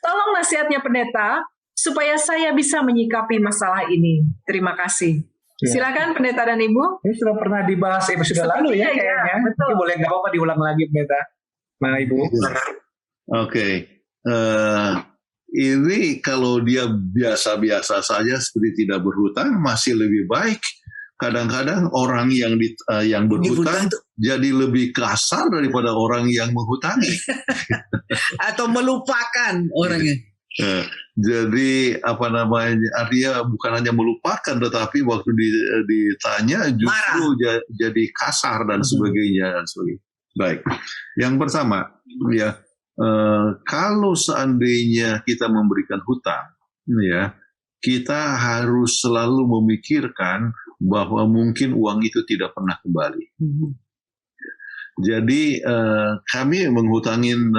Tolong nasihatnya Pendeta, supaya saya bisa menyikapi masalah ini. Terima kasih. Silakan Pendeta dan Ibu. Ini sudah pernah dibahas episode lalu ya kayaknya. Betul. Ini boleh nggak apa-apa diulang lagi, Pendeta. Nah, Ibu. Oke. Ini kalau dia biasa-biasa saja seperti tidak berhutang masih lebih baik. Kadang-kadang orang yang berhutang jadi lebih kasar daripada orang yang menghutangi. Atau melupakan orangnya. Jadi apa namanya, artinya bukan hanya melupakan, tetapi waktu ditanya justru jadi kasar dan sebagainya. Baik. Yang pertama, ya. Kalau seandainya kita memberikan hutang, ya, kita harus selalu memikirkan bahwa mungkin uang itu tidak pernah kembali. Jadi kami menghutangin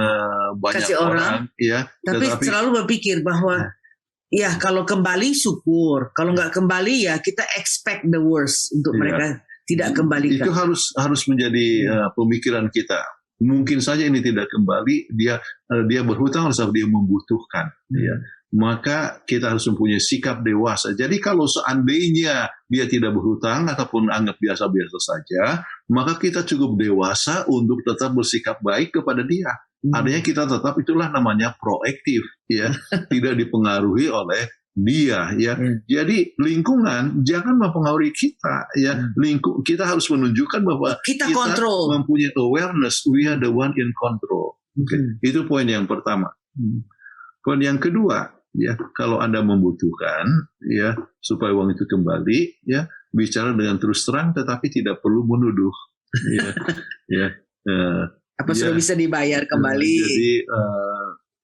banyak orang, ya. Tapi selalu berpikir bahwa ya kalau kembali syukur, kalau nggak kembali ya kita expect the worst untuk mereka tidak kembalikan. Itu harus menjadi pemikiran kita. Mungkin saja ini tidak kembali, dia berhutang sebab dia membutuhkan, ya. Maka kita harus mempunyai sikap dewasa. Jadi kalau seandainya dia tidak berhutang ataupun anggap biasa-biasa saja, maka kita cukup dewasa untuk tetap bersikap baik kepada dia. Artinya kita tetap, itulah namanya proaktif, ya. Tidak dipengaruhi oleh dia, ya. Jadi lingkungan jangan mempengaruhi kita, ya. Kita harus menunjukkan bahwa kita mempunyai awareness, we are the one in control. Itu poin yang pertama. Poin yang kedua, ya, kalau Anda membutuhkan, ya, supaya uang itu kembali, ya, bicara dengan terus terang, tetapi tidak perlu menuduh. Ya, ya. Apa sudah Ya. bisa dibayar kembali? Jadi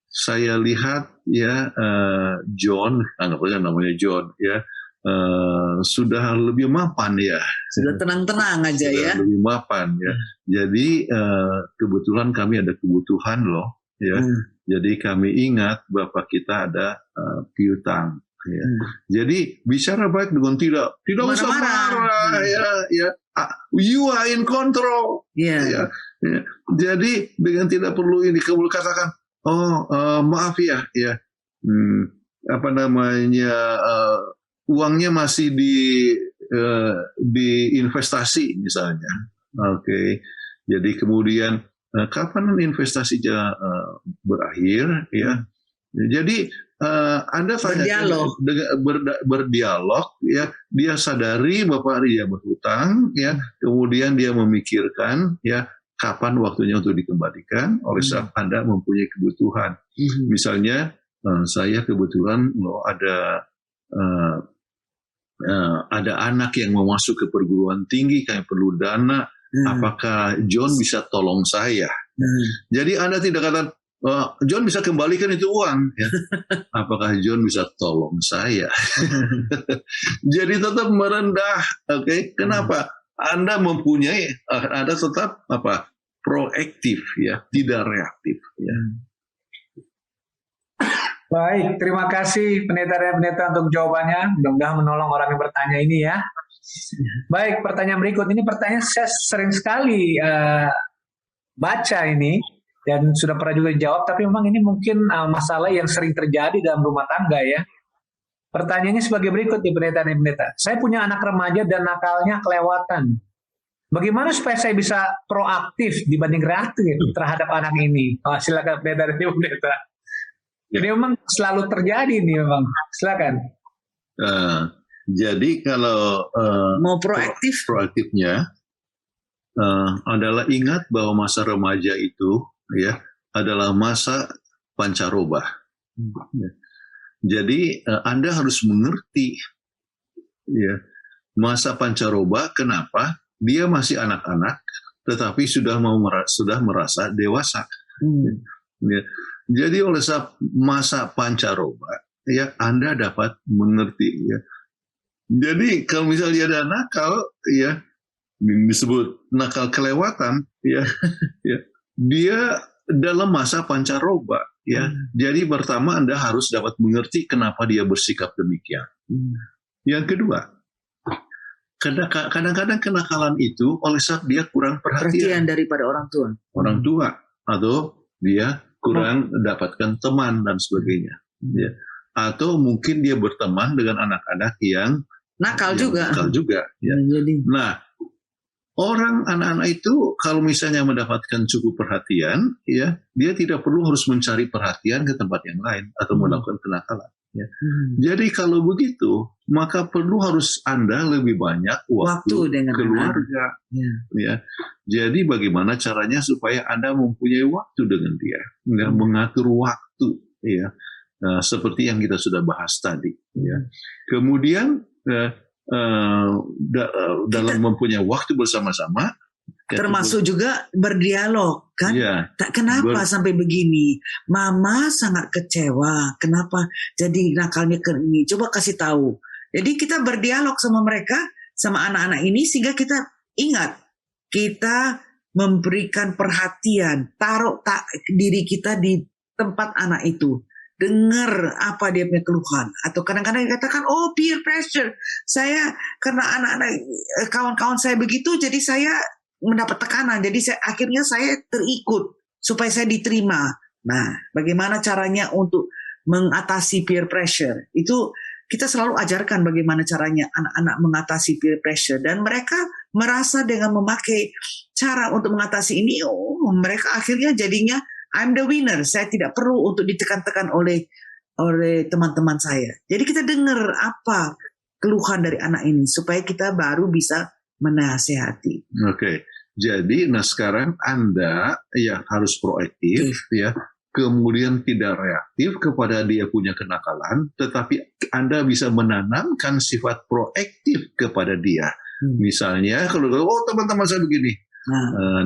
saya lihat ya John, anggaplah namanya John ya, sudah lebih mapan ya. Sudah tenang-tenang aja Sudah ya. lebih mapan ya. Jadi kebetulan kami ada kebutuhan loh ya. Jadi kami ingat Bapak kita ada piutang. Ya. Jadi bicara baik dengan tidak usah marah ya. You are in control. Iya. Ya. Jadi dengan tidak perlu ini kamu katakan, maaf ya, apa namanya uangnya masih di investasi misalnya. Oke. Jadi kemudian kapan investasinya berakhir ya. Jadi Anda berdialog ya, dia sadari bahwa dia berhutang ya, kemudian dia memikirkan ya kapan waktunya untuk dikembalikan oleh sebab Anda mempunyai kebutuhan. Misalnya saya kebetulan ada anak yang mau masuk ke perguruan tinggi, kayak perlu dana, apakah John bisa tolong saya? Jadi Anda tidak katakan John bisa kembalikan itu uang, ya. Apakah John bisa tolong saya? Jadi tetap merendah, oke? Kenapa? Anda tetap proaktif, ya, tidak reaktif, ya. Baik, terima kasih pendeta untuk jawabannya. Mudah-mudahan menolong orang yang bertanya ini ya. Baik, pertanyaan berikut. Ini pertanyaan saya sering sekali baca ini. Dan sudah pernah juga dijawab, tapi memang ini mungkin masalah yang sering terjadi dalam rumah tangga ya. Pertanyaannya sebagai berikut nih pendeta. Saya punya anak remaja dan nakalnya kelewatan. Bagaimana supaya saya bisa proaktif dibanding reaktif terhadap anak ini? Silakan pendeta. Jadi memang selalu terjadi nih memang. Silakan. Jadi kalau mau proaktifnya adalah ingat bahwa masa remaja itu ya adalah masa pancaroba. Jadi Anda harus mengerti ya masa pancaroba, kenapa dia masih anak-anak tetapi sudah merasa dewasa. Ya. Jadi oleh masa pancaroba ya Anda dapat mengerti ya. Jadi kalau misalnya ada nakal ya disebut nakal kelewatan ya ya. Dia dalam masa pancaroba, ya. Jadi pertama Anda harus dapat mengerti kenapa dia bersikap demikian. Yang kedua, kadang-kadang kenakalan itu oleh sebab dia kurang perhatian daripada orang tua. Atau dia kurang dapatkan teman dan sebagainya. Ya. Atau mungkin dia berteman dengan anak-anak yang nakal juga. Ya. Nah, anak-anak itu kalau misalnya mendapatkan cukup perhatian, ya dia tidak perlu harus mencari perhatian ke tempat yang lain atau melakukan kenakalan. Ya. Jadi kalau begitu, maka harus Anda lebih banyak waktu dengan keluarga. Ya. Jadi bagaimana caranya supaya Anda mempunyai waktu dengan dia, mengatur waktu, ya seperti yang kita sudah bahas tadi. Ya. Kemudian dalam mempunyai waktu bersama-sama, termasuk juga berdialog kan. Kenapa sampai begini? Mama sangat kecewa. Kenapa jadi nakalnya ke ini? Coba kasih tahu. Jadi kita berdialog sama mereka, sama anak-anak ini, sehingga kita ingat kita memberikan perhatian, taruh diri kita di tempat anak itu. Dengar apa dia punya keluhan, atau kadang-kadang dikatakan peer pressure, saya karena anak-anak kawan-kawan saya begitu, jadi saya mendapat tekanan, jadi akhirnya saya terikut supaya saya diterima. Nah, bagaimana caranya untuk mengatasi peer pressure? Itu kita selalu ajarkan bagaimana caranya anak-anak mengatasi peer pressure, dan mereka merasa dengan memakai cara untuk mengatasi ini, mereka akhirnya jadinya I'm the winner. Saya tidak perlu untuk ditekan-tekan oleh teman-teman saya. Jadi kita dengar apa keluhan dari anak ini supaya kita baru bisa menasehati. Oke. Jadi sekarang Anda ya harus proaktif ya. kemudian tidak reaktif kepada dia punya kenakalan, tetapi Anda bisa menanamkan sifat proaktif kepada dia. Misalnya kalau teman-teman saya begini,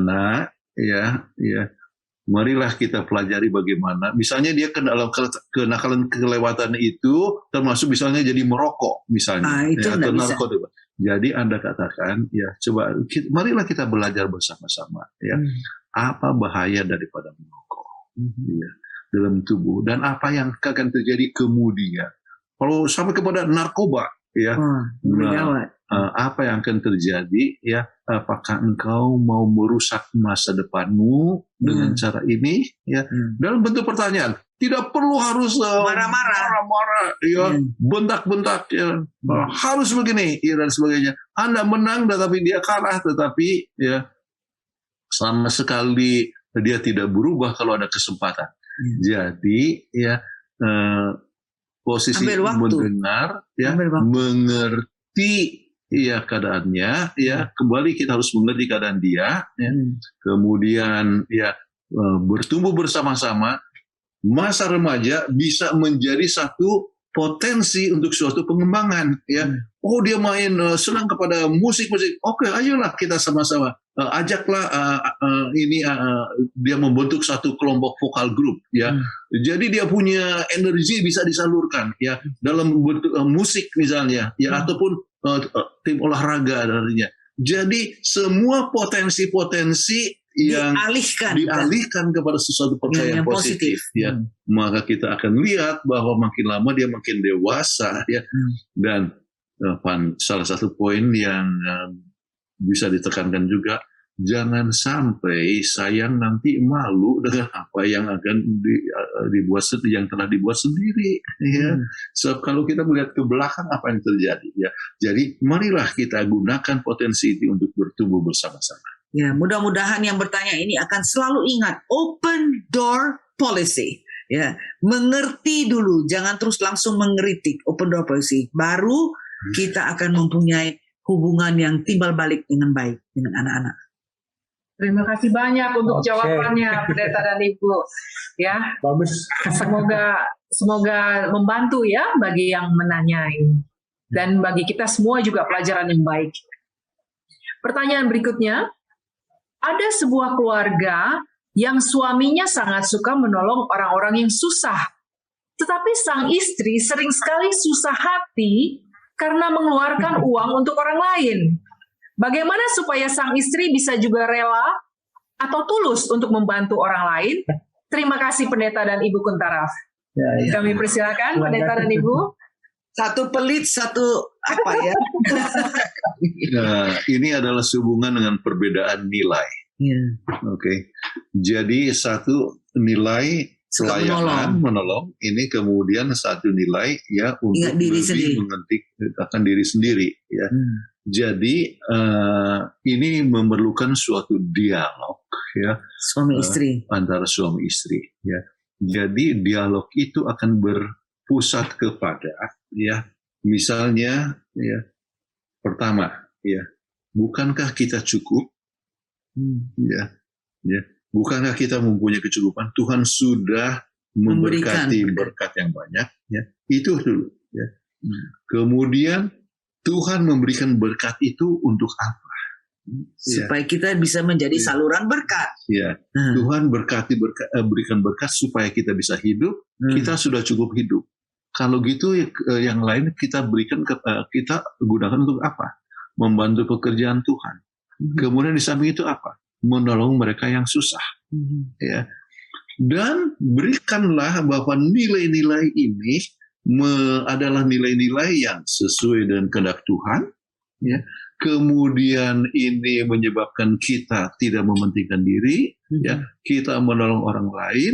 nak, ya, marilah kita pelajari bagaimana. Misalnya dia ke dalam kenakalan kelewatan itu, termasuk misalnya jadi merokok, misalnya, itu atau bisa. narkotika. Jadi Anda katakan, ya coba, marilah kita belajar bersama-sama, ya, apa bahaya daripada merokok, ya, dalam tubuh, dan apa yang akan terjadi kemudian. Kalau sampai kepada narkoba, ya, apa yang akan terjadi, ya, apakah engkau mau merusak masa depanmu dengan cara ini, ya, dalam bentuk pertanyaan, tidak perlu harus marah-marah, ya, bentak-bentak, ya, harus begini, ya, dan sebagainya. Anda menang, tetapi dia kalah, tetapi ya sama sekali dia tidak berubah kalau ada kesempatan. Jadi ya posisi mendengar, ya, mengerti, ya, keadaannya, ya, kembali kita harus mengerti keadaan dia, ya. Kemudian ya bertumbuh bersama-sama. Masa remaja bisa menjadi satu potensi untuk suatu pengembangan, ya. Oh, dia main senang kepada musik. Oke, ayolah kita sama-sama ajaklah dia membentuk satu kelompok vokal grup, ya. Jadi dia punya energi bisa disalurkan, ya, dalam bentuk musik misalnya, ya, ataupun tim olahraga darinya. Jadi semua potensi-potensi yang dialihkan kepada sesuatu percaya yang positif, ya, maka kita akan lihat bahwa makin lama dia makin dewasa, ya. Dan salah satu poin yang bisa ditekankan juga, jangan sampai sayang nanti malu dengan apa yang akan yang telah dibuat sendiri, ya. So, kalau kita melihat ke belakang apa yang terjadi, ya. Jadi marilah kita gunakan potensi itu untuk bertumbuh bersama-sama. Ya, mudah-mudahan yang bertanya ini akan selalu ingat open door policy. Ya, mengerti dulu, jangan terus langsung mengkritik. Open door policy. Baru kita akan mempunyai hubungan yang timbal balik dengan baik dengan anak-anak. Terima kasih banyak untuk jawabannya, Pendeta dan Ibu. Ya, Bagus. Semoga membantu, ya, bagi yang menanyai, dan bagi kita semua juga pelajaran yang baik. Pertanyaan berikutnya. Ada sebuah keluarga yang suaminya sangat suka menolong orang-orang yang susah. Tetapi sang istri sering sekali susah hati karena mengeluarkan uang untuk orang lain. Bagaimana supaya sang istri bisa juga rela atau tulus untuk membantu orang lain? Terima kasih Pendeta dan Ibu Kuntaraf. Kami persilakan Pendeta dan Ibu. Satu pelit, satu apa ya? Nah, ini adalah sehubungan dengan perbedaan nilai. Oke. Jadi satu nilai pelayanan, menolong, ini kemudian satu nilai, ya, untuk lebih mengerti akan diri sendiri, ya. Jadi ini memerlukan suatu dialog, ya, suami istri, antara suami istri, ya. Jadi dialog itu akan berpusat kepada, ya, misalnya, ya, pertama, ya, bukankah kita cukup, ya, bukankah kita mempunyai kecukupan? Tuhan sudah memberkati berkat yang banyak, ya, itu dulu, ya. Kemudian Tuhan memberikan berkat itu untuk apa? Supaya kita bisa menjadi saluran berkat. Ya, Tuhan berikan berkat supaya kita bisa hidup. Kita sudah cukup hidup. Kalau gitu, yang lain kita berikan, kita gunakan untuk apa? Membantu pekerjaan Tuhan. Kemudian di samping itu apa? Menolong mereka yang susah. Ya. Dan berikanlah bahwa nilai-nilai ini adalah nilai-nilai yang sesuai dengan kehendak Tuhan. Ya. Kemudian ini menyebabkan kita tidak mementingkan diri, ya. Kita menolong orang lain,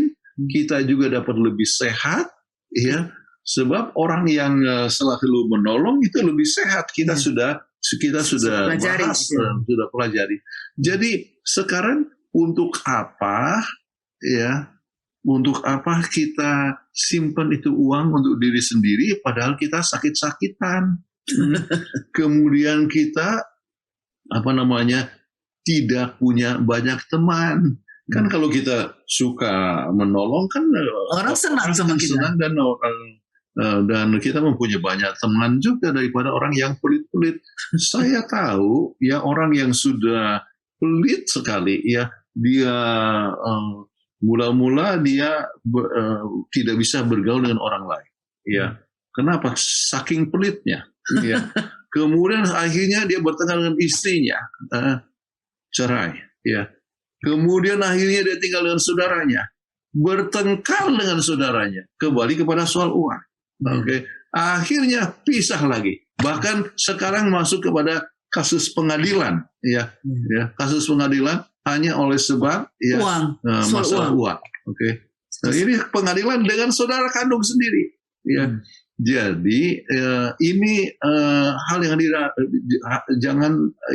kita juga dapat lebih sehat, ya. Sebab orang yang selalu menolong itu lebih sehat. Kita sudah bahas, sudah pelajari. Jadi sekarang untuk apa, ya? Untuk apa kita simpan itu uang untuk diri sendiri padahal kita sakit-sakitan? Kemudian kita tidak punya banyak teman, Kan kalau kita suka menolong kan Orang senang sama kita. senang dan kita mempunyai banyak teman juga daripada orang yang pelit-pelit. Saya tahu ya orang yang sudah pelit sekali ya dia mula-mula dia tidak bisa bergaul dengan orang lain. Ya, kenapa? Saking pelitnya. Ya. Kemudian akhirnya dia bertengkar dengan istrinya, cerai. Ya. Kemudian akhirnya dia tinggal dengan saudaranya, bertengkar dengan saudaranya, kembali kepada soal uang. Oke, akhirnya pisah lagi. Bahkan sekarang masuk kepada kasus pengadilan, ya, kasus pengadilan hanya oleh sebab ya Uang, masalah uang. Oke, nah, ini pengadilan dengan saudara kandung sendiri, ya. Jadi ini hal yang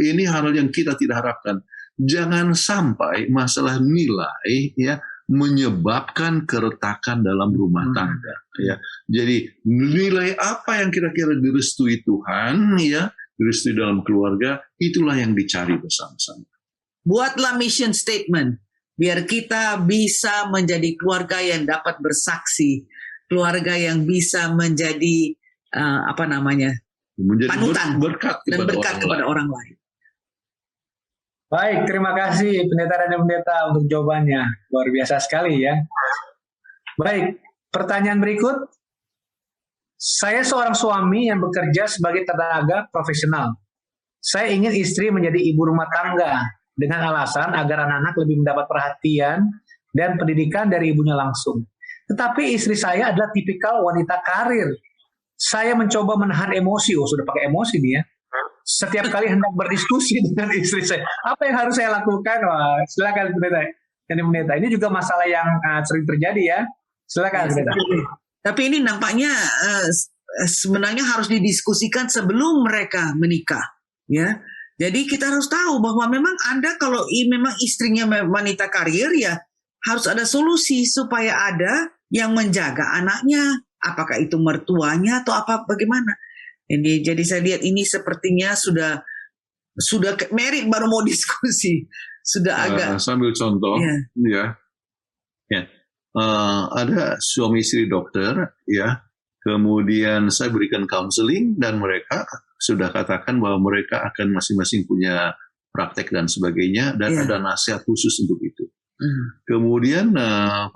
ini hal yang kita tidak harapkan. Jangan sampai masalah nilai ya menyebabkan keretakan dalam rumah tangga. Ya, jadi nilai apa yang kira-kira direstui Tuhan, ya, direstui dalam keluarga, itulah yang dicari bersama-sama. Buatlah mission statement biar kita bisa menjadi keluarga yang dapat bersaksi, keluarga yang bisa menjadi Menjadi panutan berkat dan berkat kepada orang orang lain. Baik, terima kasih pendeta dan pendeta untuk jawabannya. Luar biasa sekali ya. Baik, pertanyaan berikut. Saya seorang suami yang bekerja sebagai tenaga profesional. Saya ingin istri menjadi ibu rumah tangga dengan alasan agar anak-anak lebih mendapat perhatian dan pendidikan dari ibunya langsung. Tetapi istri saya adalah tipikal wanita karir. Saya mencoba menahan emosi, sudah pakai emosi nih ya. Setiap kali hendak berdiskusi dengan istri saya, apa yang harus saya lakukan? Wah, silakan pendeta. Ini juga masalah yang sering terjadi ya. Silakan pendeta. Tapi ini nampaknya sebenarnya harus didiskusikan sebelum mereka menikah, ya. Jadi kita harus tahu bahwa memang Anda kalau memang istrinya wanita karir ya harus ada solusi supaya ada yang menjaga anaknya, apakah itu mertuanya atau bagaimana. Jadi saya lihat ini sepertinya sudah merit baru mau diskusi, sudah agak sambil contoh, ya. Ada suami istri dokter, ya. Kemudian saya berikan counseling dan mereka sudah katakan bahwa mereka akan masing-masing punya praktek dan sebagainya dan ada nasihat khusus untuk itu. Kemudian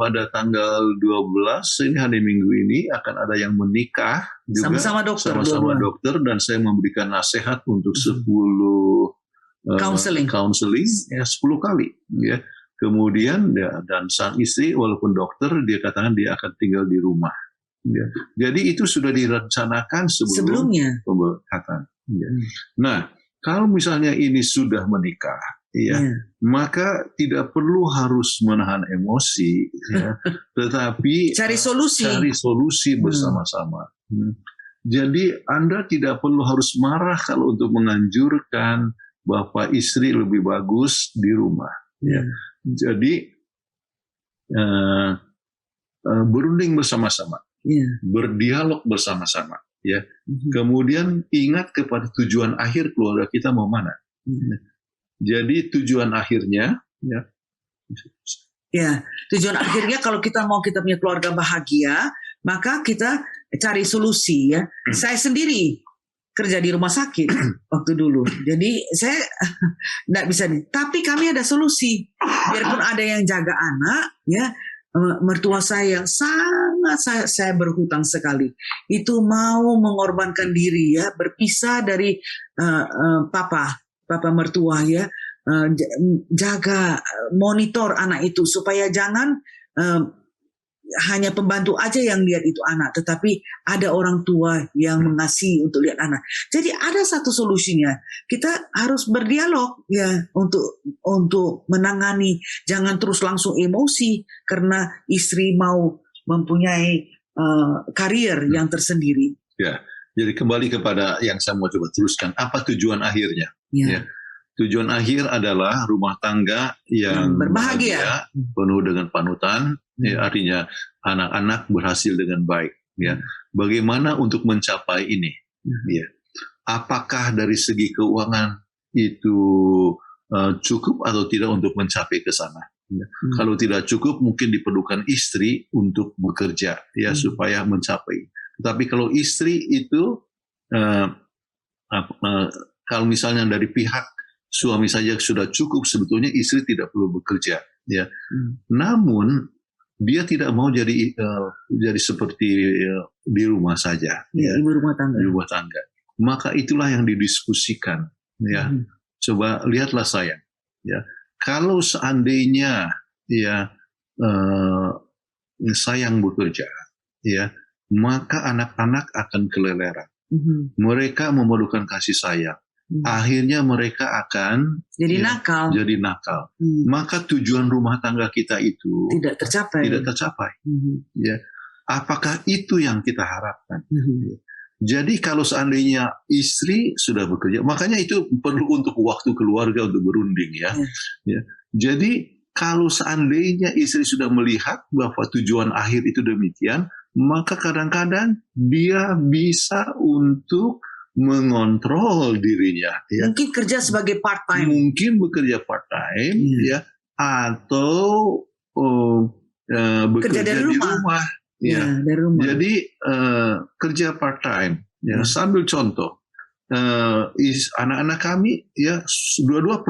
pada tanggal 12 ini hari Minggu ini akan ada yang menikah juga sama-sama dokter dan saya memberikan nasihat untuk 10 counseling ya 10 kali ya. Kemudian dan sang istri walaupun dokter dia katakan dia akan tinggal di rumah. Ya. Jadi itu sudah direncanakan sebelumnya pemberkatan. Ya. Nah, kalau misalnya ini sudah menikah, ya, maka tidak perlu harus menahan emosi, ya, tetapi cari solusi bersama-sama. Jadi Anda tidak perlu harus marah kalau untuk menganjurkan bapak istri lebih bagus di rumah. Ya. Jadi berunding bersama-sama, berdialog bersama-sama. Ya. Kemudian ingat kepada tujuan akhir keluarga kita mau mana. Jadi tujuan akhirnya, tujuan akhirnya kalau kita mau kita punya keluarga bahagia, maka kita cari solusi ya. Saya sendiri kerja di rumah sakit waktu dulu, jadi saya tidak bisa. Tapi kami ada solusi, biarpun ada yang jaga anak, ya. Mertua saya yang sangat saya berhutang sekali itu mau mengorbankan diri ya, berpisah dari papa mertua ya, jaga monitor anak itu supaya jangan hanya pembantu aja yang lihat itu anak, tetapi ada orang tua yang mengasihi untuk lihat anak. Jadi ada satu solusinya. Kita harus berdialog ya untuk menangani, jangan terus langsung emosi karena istri mau mempunyai karier yang tersendiri. Ya, jadi kembali kepada yang saya mau coba teruskan. Apa tujuan akhirnya? Ya. Tujuan akhir adalah rumah tangga yang berbahagia, penuh dengan panutan, ya, artinya anak-anak berhasil dengan baik. Ya. Bagaimana untuk mencapai ini? Ya. Apakah dari segi keuangan itu cukup atau tidak untuk mencapai ke sana? Kalau tidak cukup, mungkin diperlukan istri untuk bekerja, ya, supaya mencapai. Tapi kalau istri itu, kalau misalnya dari pihak suami saja sudah cukup, sebetulnya istri tidak perlu bekerja, ya. Namun dia tidak mau jadi seperti di rumah saja, Ya, ibu rumah tangga. di rumah tangga. Maka itulah yang didiskusikan, ya. Coba lihatlah sayang, ya. Kalau seandainya, ya, sayang bekerja, ya, maka anak-anak akan keleleran. Mereka memerlukan kasih sayang. Akhirnya mereka akan Jadi nakal. jadi nakal. Maka tujuan rumah tangga kita itu Tidak tercapai. tidak tercapai. Ya. Apakah itu yang kita harapkan? Jadi kalau seandainya istri sudah bekerja, makanya itu perlu untuk waktu keluarga untuk berunding, ya. Ya. Jadi kalau seandainya istri sudah melihat bahwa tujuan akhir itu demikian, maka kadang-kadang dia bisa untuk mengontrol dirinya, ya. Mungkin kerja sebagai part-time. Mungkin bekerja part-time, ya, atau bekerja dari di rumah. rumah. Ya. Dari rumah. Jadi kerja part-time, ya. Sambil contoh, anak-anak kami, ya, dua-dua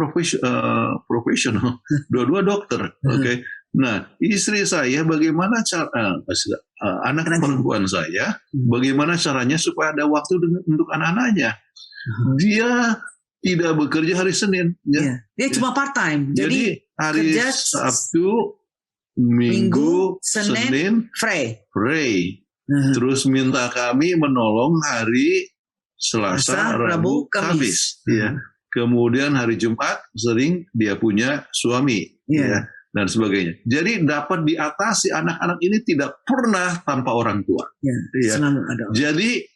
profesional, dua-dua dokter, oke. Nah, istri saya bagaimana cara anak perempuan saya bagaimana caranya supaya ada waktu untuk anak-anaknya? Dia tidak bekerja hari Senin, ya. Dia cuma part-time. Jadi hari kerja Sabtu, Minggu, Senin, pray. Terus minta kami menolong hari Selasa, Rabu, Kamis. Ya. Kemudian hari Jumat sering dia punya suami, ya, dan sebagainya. Jadi dapat diatasi, anak-anak ini tidak pernah tanpa orang tua. Ya. Selalu ada. Jadi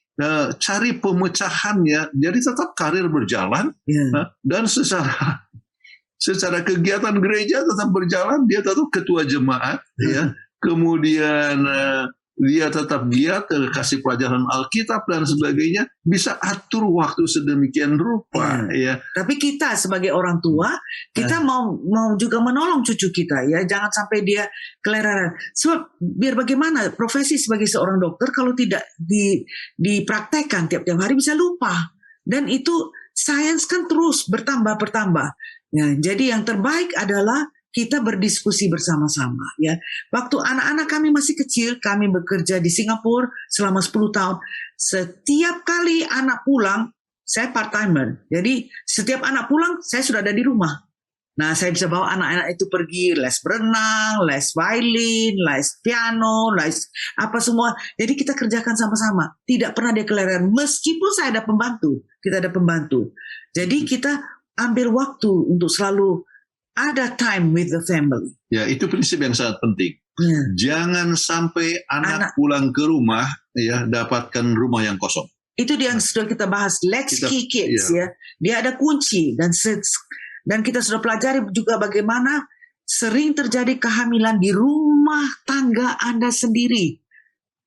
cari pemecahannya, jadi tetap karir berjalan, dan secara kegiatan gereja tetap berjalan, dia tetap ketua jemaat, ya. Kemudian dia tetap giat kasih pelajaran Alkitab dan sebagainya, bisa atur waktu sedemikian rupa, ya. Tapi kita sebagai orang tua, kita mau juga menolong cucu kita, ya. Jangan sampai dia kelelahan. Sebab biar bagaimana profesi sebagai seorang dokter kalau tidak dipraktekkan tiap-tiap hari bisa lupa. Dan itu sains kan terus bertambah. Ya, jadi yang terbaik adalah kita berdiskusi bersama-sama, ya. Waktu anak-anak kami masih kecil, kami bekerja di Singapura selama 10 tahun. Setiap kali anak pulang, saya part-timer. Jadi setiap anak pulang, saya sudah ada di rumah. Nah, saya bisa bawa anak-anak itu pergi les berenang, les violin, les piano, les apa semua. Jadi kita kerjakan sama-sama. Tidak pernah dia kelelahan. Meskipun saya ada pembantu, kita ada pembantu. Jadi kita ambil waktu untuk selalu ada time with the family. Ya, itu prinsip yang sangat penting. Ya. Jangan sampai anak pulang ke rumah, ya, dapatkan rumah yang kosong. Itu yang sudah kita bahas, key kids, ya. Dia ada kunci dan kita sudah pelajari juga bagaimana sering terjadi kehamilan di rumah tangga Anda sendiri.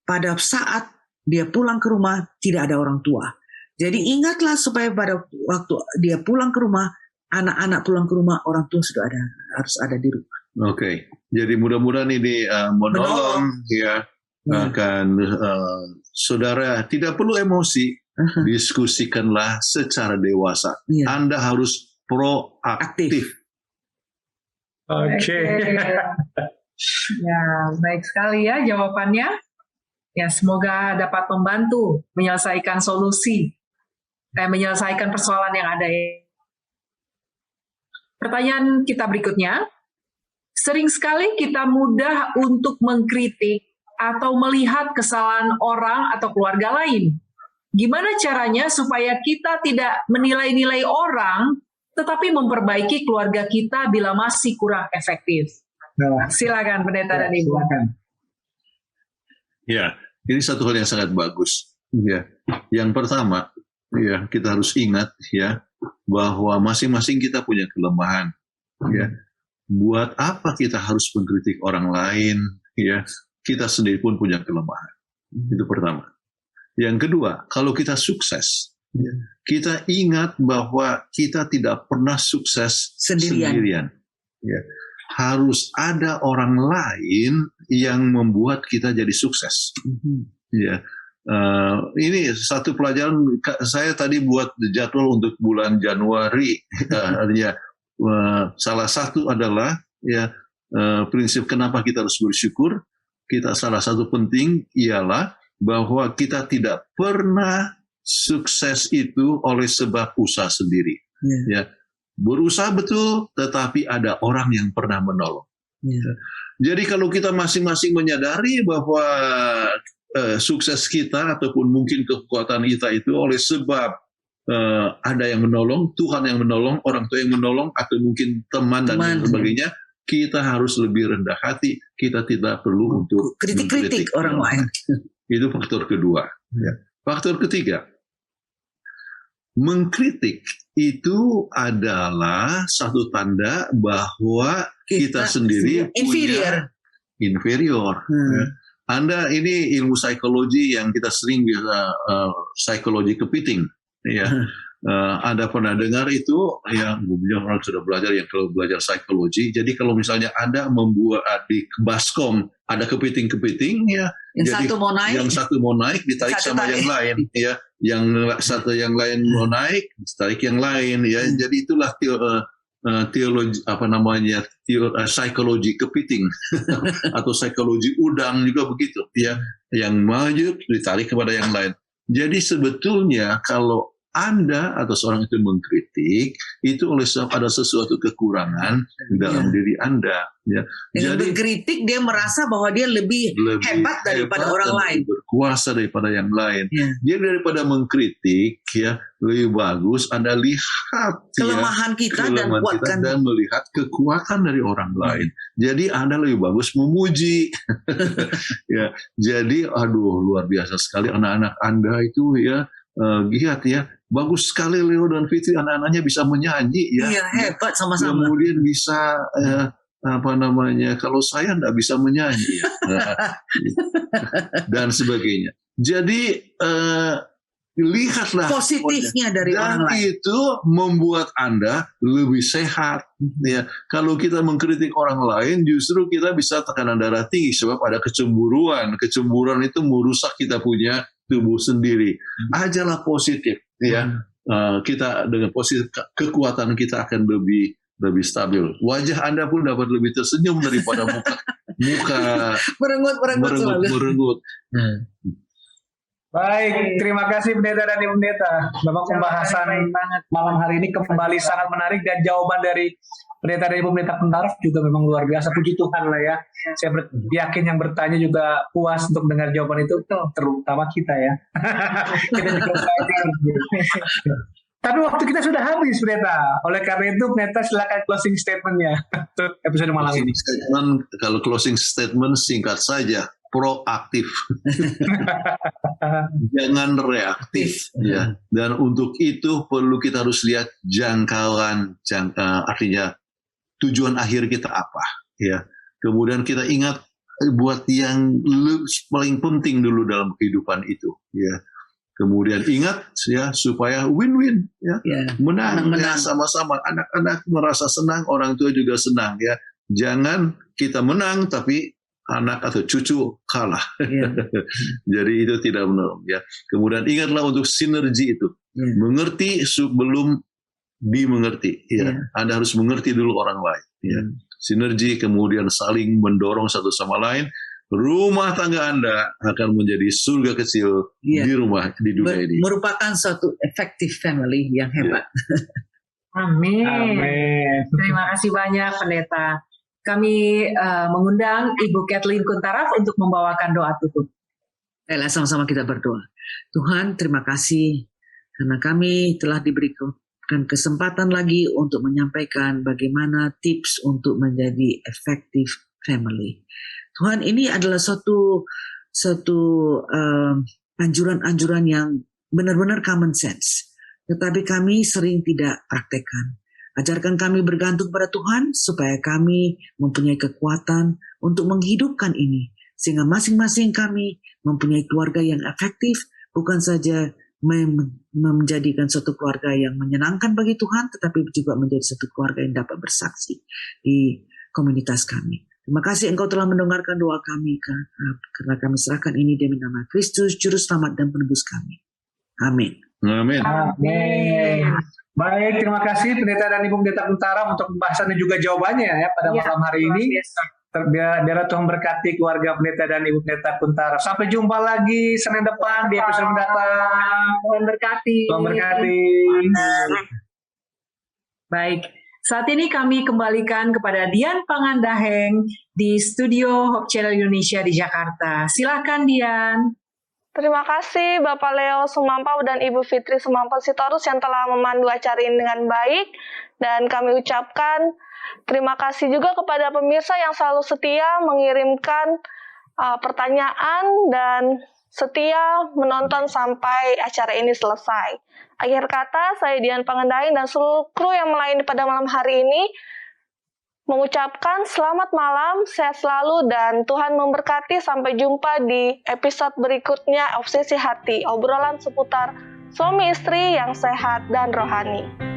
Pada saat dia pulang ke rumah tidak ada orang tua. Jadi ingatlah supaya pada waktu dia pulang ke rumah, anak-anak pulang ke rumah, orang tua sudah harus ada di rumah. Oke. Jadi mudah-mudahan ini menolong, ya, akan saudara tidak perlu emosi, diskusikanlah secara dewasa. Anda harus proaktif. Oke. Ya, baik sekali ya jawabannya. Ya, semoga dapat membantu menyelesaikan menyelesaikan persoalan yang ada. Pertanyaan kita berikutnya, sering sekali kita mudah untuk mengkritik atau melihat kesalahan orang atau keluarga lain. Gimana caranya supaya kita tidak menilai-nilai orang, tetapi memperbaiki keluarga kita bila masih kurang efektif? Silakan Pendeta dan Ibu. Ya, ini satu hal yang sangat bagus. Ya, yang pertama, ya, kita harus ingat, ya, bahwa masing-masing kita punya kelemahan, ya. Buat apa kita harus mengkritik orang lain, ya? Kita sendiri pun punya kelemahan. Itu pertama. Yang kedua, kalau kita sukses, ya, kita ingat bahwa kita tidak pernah sukses sendirian. Ya. harus ada orang lain yang membuat kita jadi sukses. Ya, ini satu pelajaran saya tadi buat jadwal untuk bulan Januari. Ya, salah satu adalah ya prinsip kenapa kita harus bersyukur. Kita salah satu penting ialah bahwa kita tidak pernah sukses itu oleh sebab usaha sendiri. Ya, berusaha betul, tetapi ada orang yang pernah menolong. Jadi kalau kita masing-masing menyadari bahwa sukses kita ataupun mungkin kekuatan kita itu oleh sebab ada yang menolong, Tuhan yang menolong, orang tua yang menolong, atau mungkin teman dan lain sebagainya, kita harus lebih rendah hati. Kita tidak perlu untuk kritik orang lain. Itu faktor kedua. Ya. Faktor ketiga, mengkritik itu adalah satu tanda bahwa kita sendiri inferior. Ya. Anda ini ilmu psikologi yang kita sering bisa psikologi kepiting. Ya. Anda pernah dengar itu, yang orang sudah belajar, yang kalau belajar psikologi. Jadi kalau misalnya Anda membuat di baskom ada kepiting-kepiting, ya, Yang satu mau naik, ditarik sama yang lain, ya. Yang satu yang lain mau naik, ditarik yang lain, ya. Jadi itulah teologi psikologi kepiting atau psikologi udang juga begitu, ya. Yang maju ditarik kepada yang lain. Jadi sebetulnya kalau Anda atau seorang itu mengkritik, itu oleh sebab ada sesuatu kekurangan dalam diri Anda. Ya. Dengan jadi mengkritik dia merasa bahwa dia lebih hebat daripada orang lain, berkuasa daripada yang lain. Jadi daripada mengkritik, ya, lebih bagus Anda lihat kelemahan kita dan kuatkan, dan melihat kekuatan dari orang lain. Jadi Anda lebih bagus memuji. Ya, jadi luar biasa sekali anak-anak Anda itu, ya. Lihat ya, bagus sekali Leo dan Fitri, anak-anaknya bisa menyanyi, ya. Iya, hebat sama-sama. Kemudian bisa kalau saya tidak bisa menyanyi, ya. Dan sebagainya. Jadi lihatlah positifnya dari orang lain. Itu membuat Anda lebih sehat. Ya, kalau kita mengkritik orang lain, justru kita bisa tekanan darah tinggi sebab ada kecemburuan. Kecemburuan itu merusak kita punya tubuh sendiri. Ajalah positif, ya. Kita dengan positif, kekuatan kita akan lebih stabil. Wajah Anda pun dapat lebih tersenyum daripada muka merenggut. Baik, terima kasih Pendeta dan Ibu Pendeta. Memang pembahasan malam hari ini kembali sangat menarik, dan jawaban dari Pendeta dan Ibu Pendeta Pentaraf juga memang luar biasa. Puji Tuhan lah ya. Saya yakin yang bertanya juga puas untuk mendengar jawaban itu, terutama kita ya. Kita juga belajar. Tapi waktu kita sudah habis, Pendeta. Oleh karena itu, Pendeta silakan closing statement-nya untuk episode malam ini. Kalau closing statement singkat saja. Proaktif, jangan reaktif, ya. Dan untuk itu perlu kita harus lihat artinya tujuan akhir kita apa, ya. Kemudian kita ingat buat yang paling penting dulu dalam kehidupan itu, ya. Kemudian ingat, ya, supaya win-win, ya, menang. Ya, sama-sama. Anak-anak merasa senang, orang tua juga senang, ya. Jangan kita menang tapi anak atau cucu kalah. Jadi itu tidak benar, ya. Kemudian ingatlah untuk sinergi itu. Mengerti sebelum dimengerti, ya. Anda harus mengerti dulu orang lain, ya. Sinergi, kemudian saling mendorong satu sama lain. Rumah tangga Anda akan menjadi surga kecil di dunia ini. Merupakan suatu effective family yang hebat. Amin. Terima kasih banyak, Pendeta. Kami mengundang Ibu Kathleen Kuntaraf untuk membawakan doa tutup. Baiklah, sama-sama kita berdoa. Tuhan, terima kasih karena kami telah diberikan kesempatan lagi untuk menyampaikan bagaimana tips untuk menjadi effective family. Tuhan, ini adalah satu anjuran-anjuran yang benar-benar common sense, tetapi kami sering tidak praktekkan. Ajarkan kami bergantung pada Tuhan supaya kami mempunyai kekuatan untuk menghidupkan ini. Sehingga masing-masing kami mempunyai keluarga yang efektif, bukan saja menjadikan suatu keluarga yang menyenangkan bagi Tuhan, tetapi juga menjadi satu keluarga yang dapat bersaksi di komunitas kami. Terima kasih Engkau telah mendengarkan doa kami, karena kami serahkan ini demi nama Kristus, Juru Selamat dan Penebus kami. Amin. Amin. Amin. Baik, terima kasih Pendeta dan Ibu Pendeta Kuntara untuk pembahasan dan juga jawabannya ya pada malam hari ini. Biar Tuhan berkati keluarga Pendeta dan Ibu Pendeta Kuntara. Sampai jumpa lagi Senin depan di episode mendatang. Tuhan berkati. Tuhan berkati. Baik, saat ini kami kembalikan kepada Dian Pangandaheng di studio Hope Channel Indonesia di Jakarta. Silakan Dian. Terima kasih Bapak Leo Sumampau dan Ibu Fitri Sumampau Sitorus yang telah memandu acara ini dengan baik. Dan kami ucapkan terima kasih juga kepada pemirsa yang selalu setia mengirimkan pertanyaan dan setia menonton sampai acara ini selesai. Akhir kata, saya Dian Pangandaheng dan seluruh kru yang melayani pada malam hari ini mengucapkan selamat malam, sehat selalu, dan Tuhan memberkati. Sampai jumpa di episode berikutnya Obsesi Hati, obrolan seputar suami istri yang sehat dan rohani.